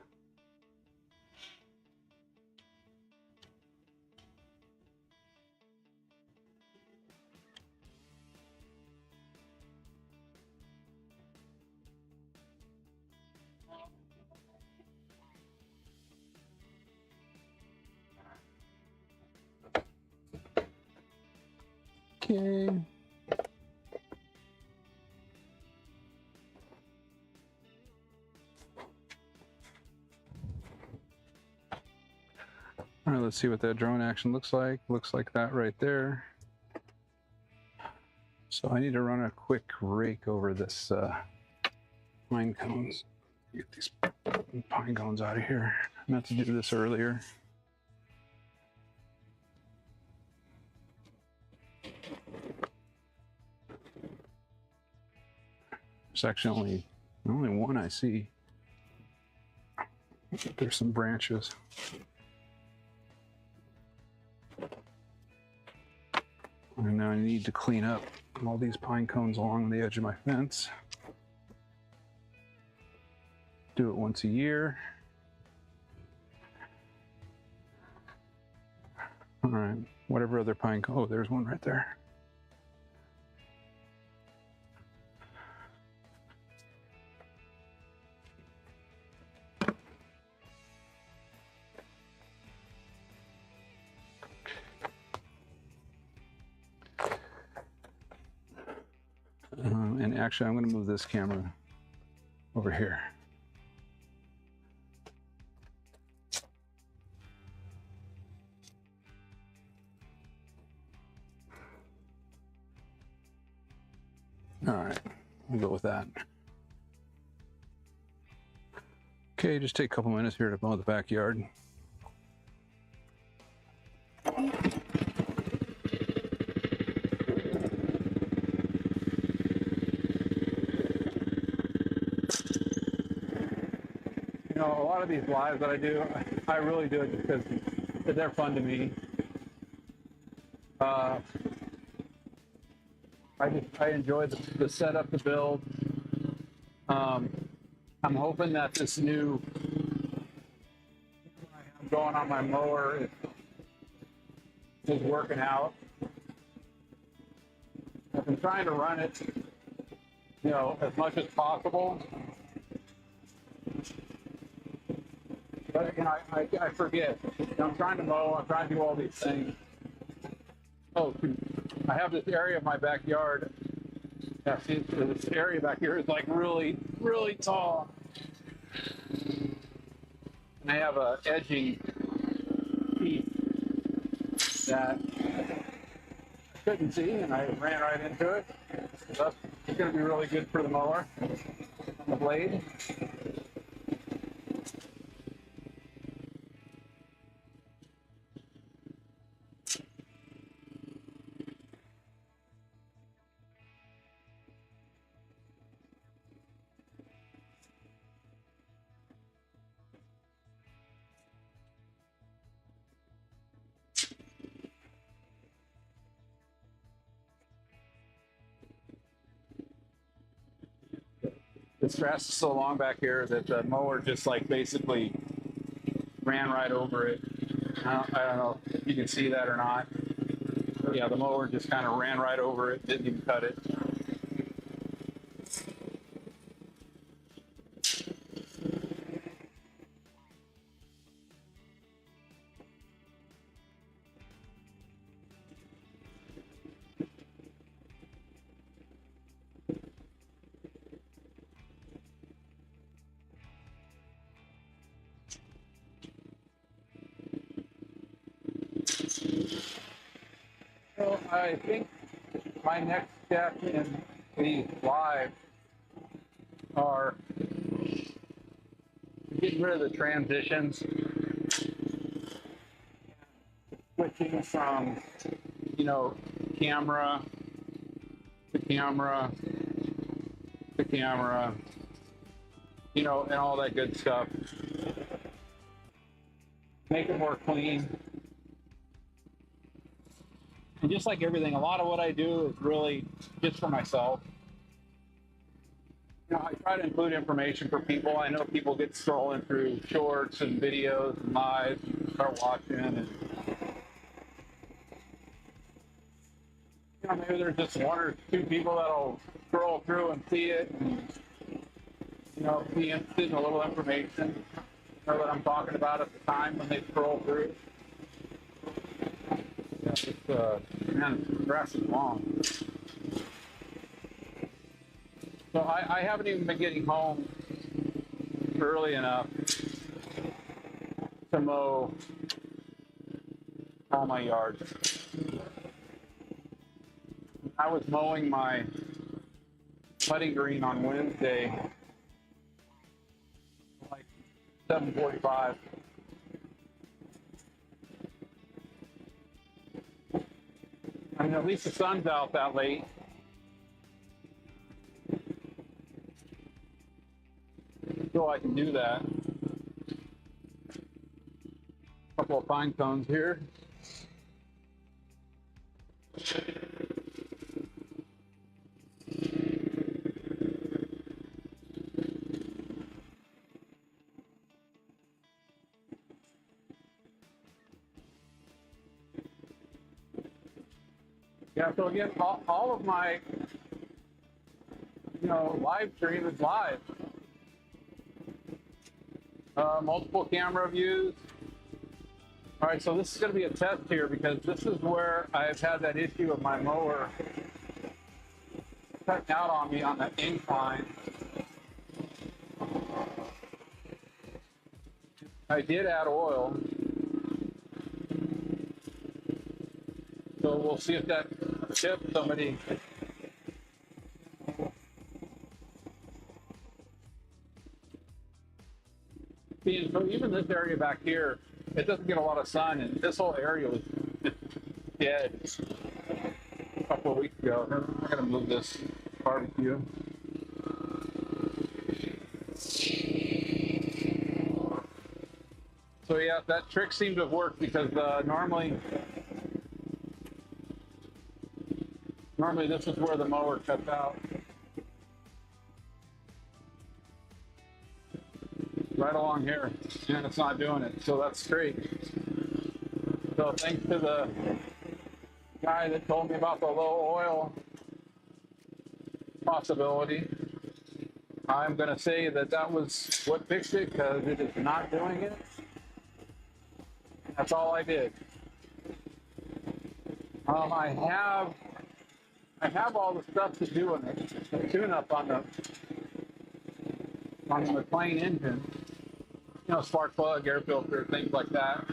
Okay. All right, let's see what that drone action looks like. Looks like that right there. So I need to run a quick rake over this pine cones. Get these pine cones out of here. I meant to do this earlier. There's actually only one I see. There's some branches. And now I need to clean up all these pine cones along the edge of my fence. Do it once a year. All right, whatever other pine cone, oh, there's one right there. And actually, I'm going to move this camera over here. All right, we'll go with that. Okay, just take a couple minutes here to mow the backyard. You know, a lot of these lives that I do, I really do it because they're fun to me. I enjoy the setup, the build. I'm hoping that this new I'm going on my mower is working out. I've been trying to run it, you know, as much as possible. But you know, I forget. You know, I'm trying to mow. I'm trying to do all these things. Oh, I have this area of my backyard. Yeah, see, this area back here is like really, really tall. And I have a edging piece that I couldn't see, and I ran right into it. So it's going to be really good for the mower, the blade. This grass is so long back here that the mower just like basically ran right over it. I don't know if you can see that or not. But yeah, the mower just kind of ran right over it, didn't even cut it. So I think my next step in these lives are getting rid of the transitions, switching from, you know, camera to camera to camera, you know, and all that good stuff. Make it more clean. And just like everything, a lot of what I do is really just for myself. You know, I try to include information for people. I know people get scrolling through shorts and videos and lives and start watching, and you know, maybe there's just one or two people that'll scroll through and see it, and you know, be interested in a little information, know what I'm talking about at the time when they scroll through. Yeah, man, the grass is long. So I haven't even been getting home early enough to mow all my yards. I was mowing my putting green on Wednesday, like 7:45. I mean, at least the sun's out that late. So I can do that. A couple of pine cones here. Yeah, so again, all of my, you know, live stream is live. Multiple camera views. All right, so this is going to be a test here because this is where I've had that issue of my mower cutting out on me on the incline. I did add oil. So we'll see if that tips somebody. So even this area back here, it doesn't get a lot of sun, and this whole area was dead a couple of weeks ago. I'm going to move this barbecue. So yeah, that trick seemed to have worked because normally this is where the mower cuts out. Right along here, and it's not doing it, so that's great. So thanks to the guy that told me about the low oil possibility, I'm going to say that that was what fixed it because it is not doing it. That's all I did. I have all the stuff to do in it, the tune-up on the McLean engine. You know, spark plug, air filter, things like that.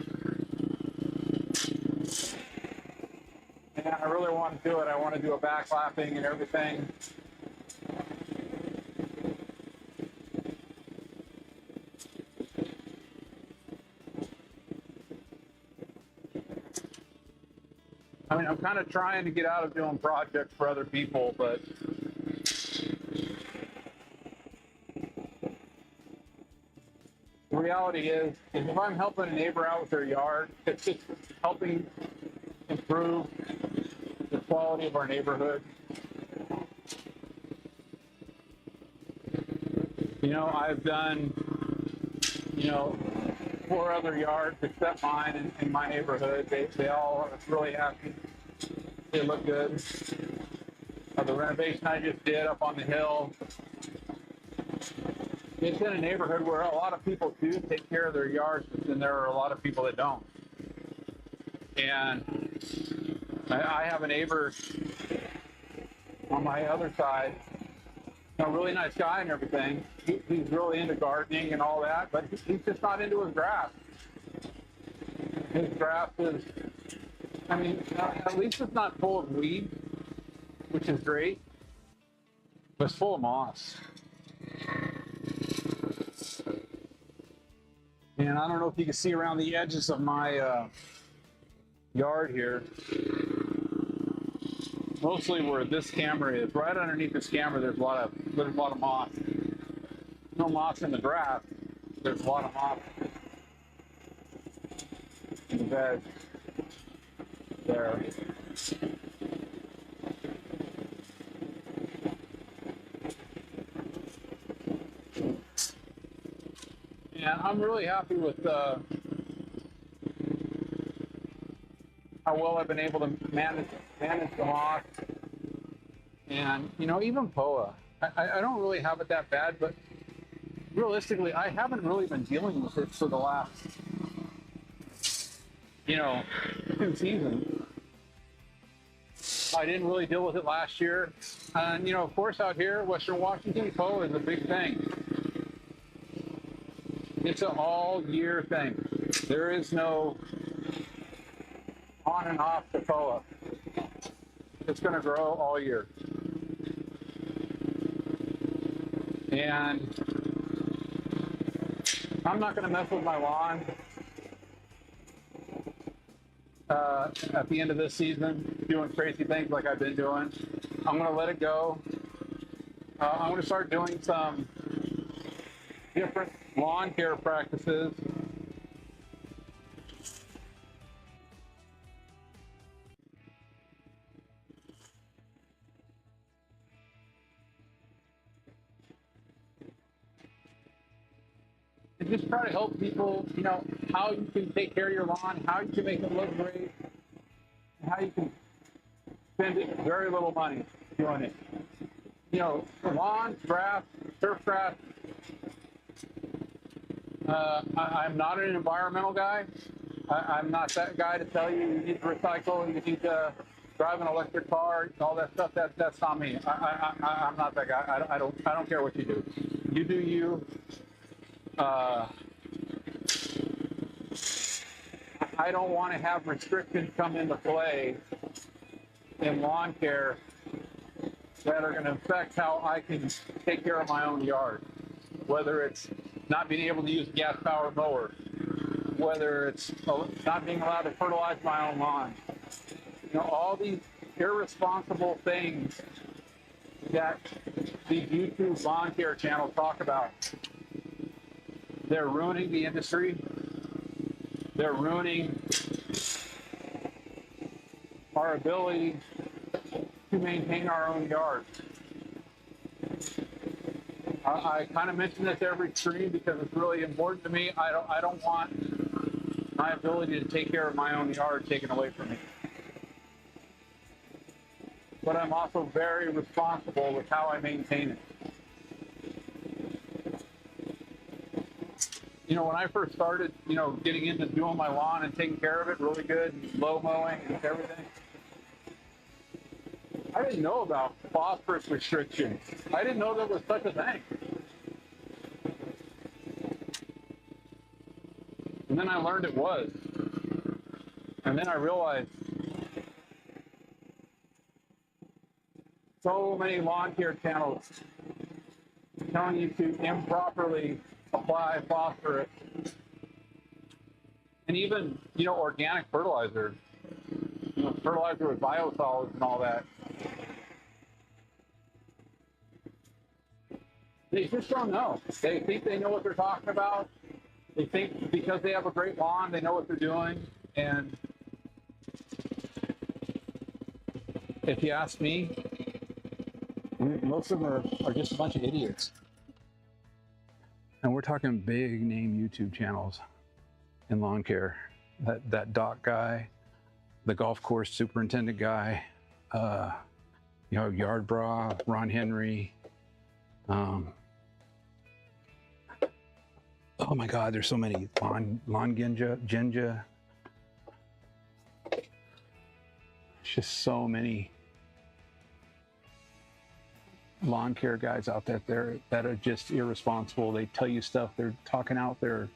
And I really want to do it. I want to do a backlapping and everything. I mean, I'm kind of trying to get out of doing projects for other people, but the reality is if I'm helping a neighbor out with their yard, it's just helping improve the quality of our neighborhood. You know, I've done, you know, 4 other yards except mine in my neighborhood. They all are really happy. They look good. The renovation I just did up on the hill, it's in a neighborhood where a lot of people do take care of their yards, but then there are a lot of people that don't. And I have a neighbor on my other side, a really nice guy and everything. He's really into gardening and all that, but he's just not into his grass. His grass is, I mean, at least it's not full of weeds, which is great, but it's full of moss. And I don't know if you can see around the edges of my yard here. Mostly where this camera is, right underneath this camera, there's a lot of moss. No moss in the grass. There's a lot of moss in the bed there. I'm really happy with how well I've been able to manage the moss. And, you know, even POA, I don't really have it that bad, but realistically, I haven't really been dealing with it for the last, you know, 2 seasons. I didn't really deal with it last year. And, you know, of course, out here, Western Washington, POA is a big thing. It's an all-year thing. There is no on and off to POA. It's going to grow all year. And I'm not going to mess with my lawn at the end of this season, doing crazy things like I've been doing. I'm going to let it go. I'm going to start doing some different lawn care practices. And just try to help people, you know, how you can take care of your lawn, how you can make it look great, and how you can spend very little money doing it. You know, lawn, grass, turf grass. I'm not an environmental guy. I'm not that guy to tell you you need to recycle, you need to drive an electric car, all that stuff. That's not me. I'm not that guy. I don't care what you do. You do you. I don't want to have restrictions come into play in lawn care that are going to affect how I can take care of my own yard. Whether it's not being able to use a gas-powered mower, whether it's not being allowed to fertilize my own lawn. You know, all these irresponsible things that these YouTube lawn care channels talk about. They're ruining the industry. They're ruining our ability to maintain our own yards. I kind of mention this every stream because it's really important to me. I don't want my ability to take care of my own yard taken away from me. But I'm also very responsible with how I maintain it. You know, when I first started, you know, getting into doing my lawn and taking care of it really good, and low mowing and everything, I didn't know about phosphorus restriction. I didn't know there was such a thing. And then I learned it was. And then I realized so many lawn care channels telling you to improperly apply phosphorus. And even, you know, organic fertilizer, you know, fertilizer with biosolids and all that. They just don't know. They think they know what they're talking about. They think because they have a great lawn, they know what they're doing. And if you ask me, most of them are just a bunch of idiots. And we're talking big name YouTube channels in lawn care. That Doc guy, the golf course superintendent guy, you know, Yard Bra, Ron Henry. Oh my God, there's so many. Lawn Ginja. It's just so many lawn care guys out there that are just irresponsible. They tell you stuff. They're talking out their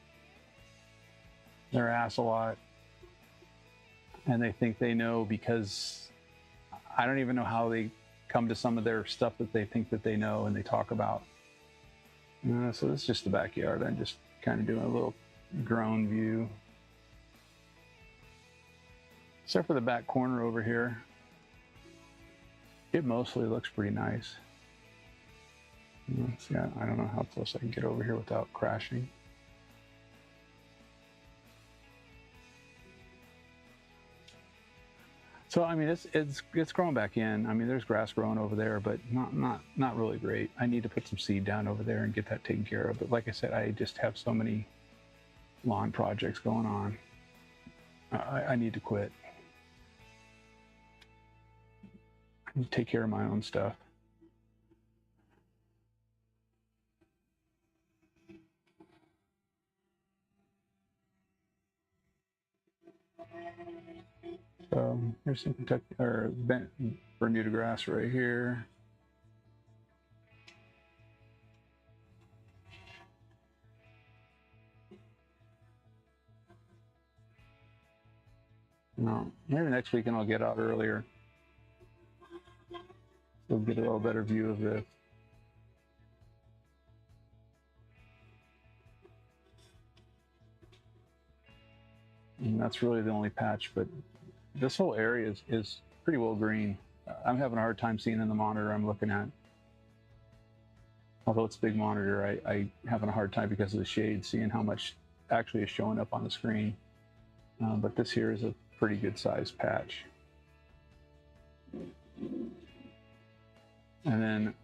ass a lot. And they think they know because I don't even know how they come to some of their stuff that they think that they know and they talk about. So this is just the backyard. I'm just kind of doing a little drone view. Except for the back corner over here. It mostly looks pretty nice. See, I don't know how close I can get over here without crashing. So I mean, it's growing back in. I mean, there's grass growing over there, but not really great. I need to put some seed down over there and get that taken care of. But like I said, I just have so many lawn projects going on. I need to quit. I need to take care of my own stuff. So here's some Kentucky or Bermuda grass right here. No, maybe next weekend I'll get out earlier. So get a little better view of this. And that's really the only patch, but this whole area is pretty well green. I'm having a hard time seeing in the monitor I'm looking at. Although it's a big monitor, I having a hard time because of the shade, seeing how much actually is showing up on the screen. But this here is a pretty good sized patch. And then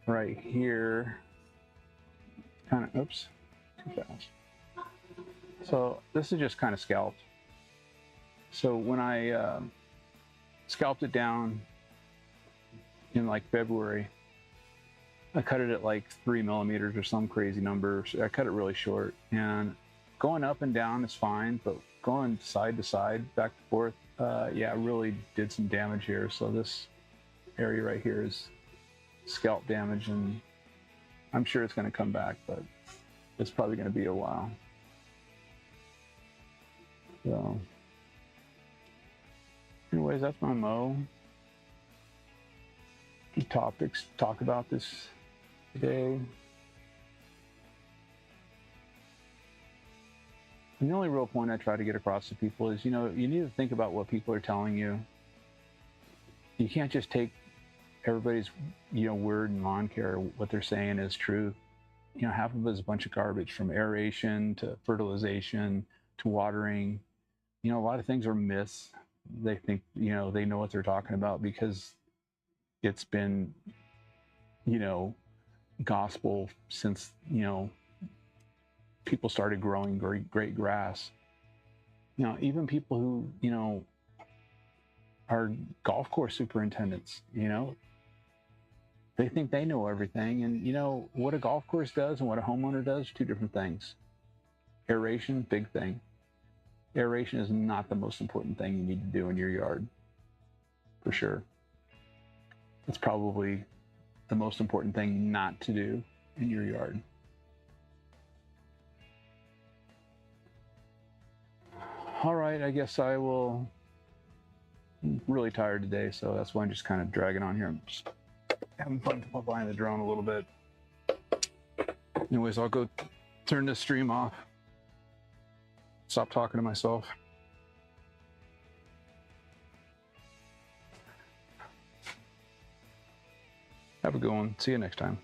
right here, kind of, oops, too fast. So this is just kind of scalped. So when I scalped it down in like February, I cut it at like 3 millimeters or some crazy number. So I cut it really short, and going up and down is fine, but going side to side, back and forth, yeah, really did some damage here. So this area right here is scalp damage, and I'm sure it's going to come back, but it's probably going to be a while. So anyways, that's my mow. Key topics to talk about this today. And the only real point I try to get across to people is, you know, you need to think about what people are telling you. You can't just take everybody's, you know, word in lawn care, what they're saying is true. You know, half of it is a bunch of garbage, from aeration to fertilization to watering. You know, a lot of things are myths. They think, you know, they know what they're talking about because it's been, you know, gospel since, you know, people started growing great grass. You know, even people who, you know, are golf course superintendents, you know, they think they know everything. And, you know, what a golf course does and what a homeowner does, two different things. Aeration, big thing. Aeration is not the most important thing you need to do in your yard, for sure. It's probably the most important thing not to do in your yard. All right, I guess I will. I'm really tired today, so that's why I'm just kind of dragging on here. I'm just having fun flying the drone a little bit. Anyways, I'll go turn this stream off. Stop talking to myself. Have a good one. See you next time.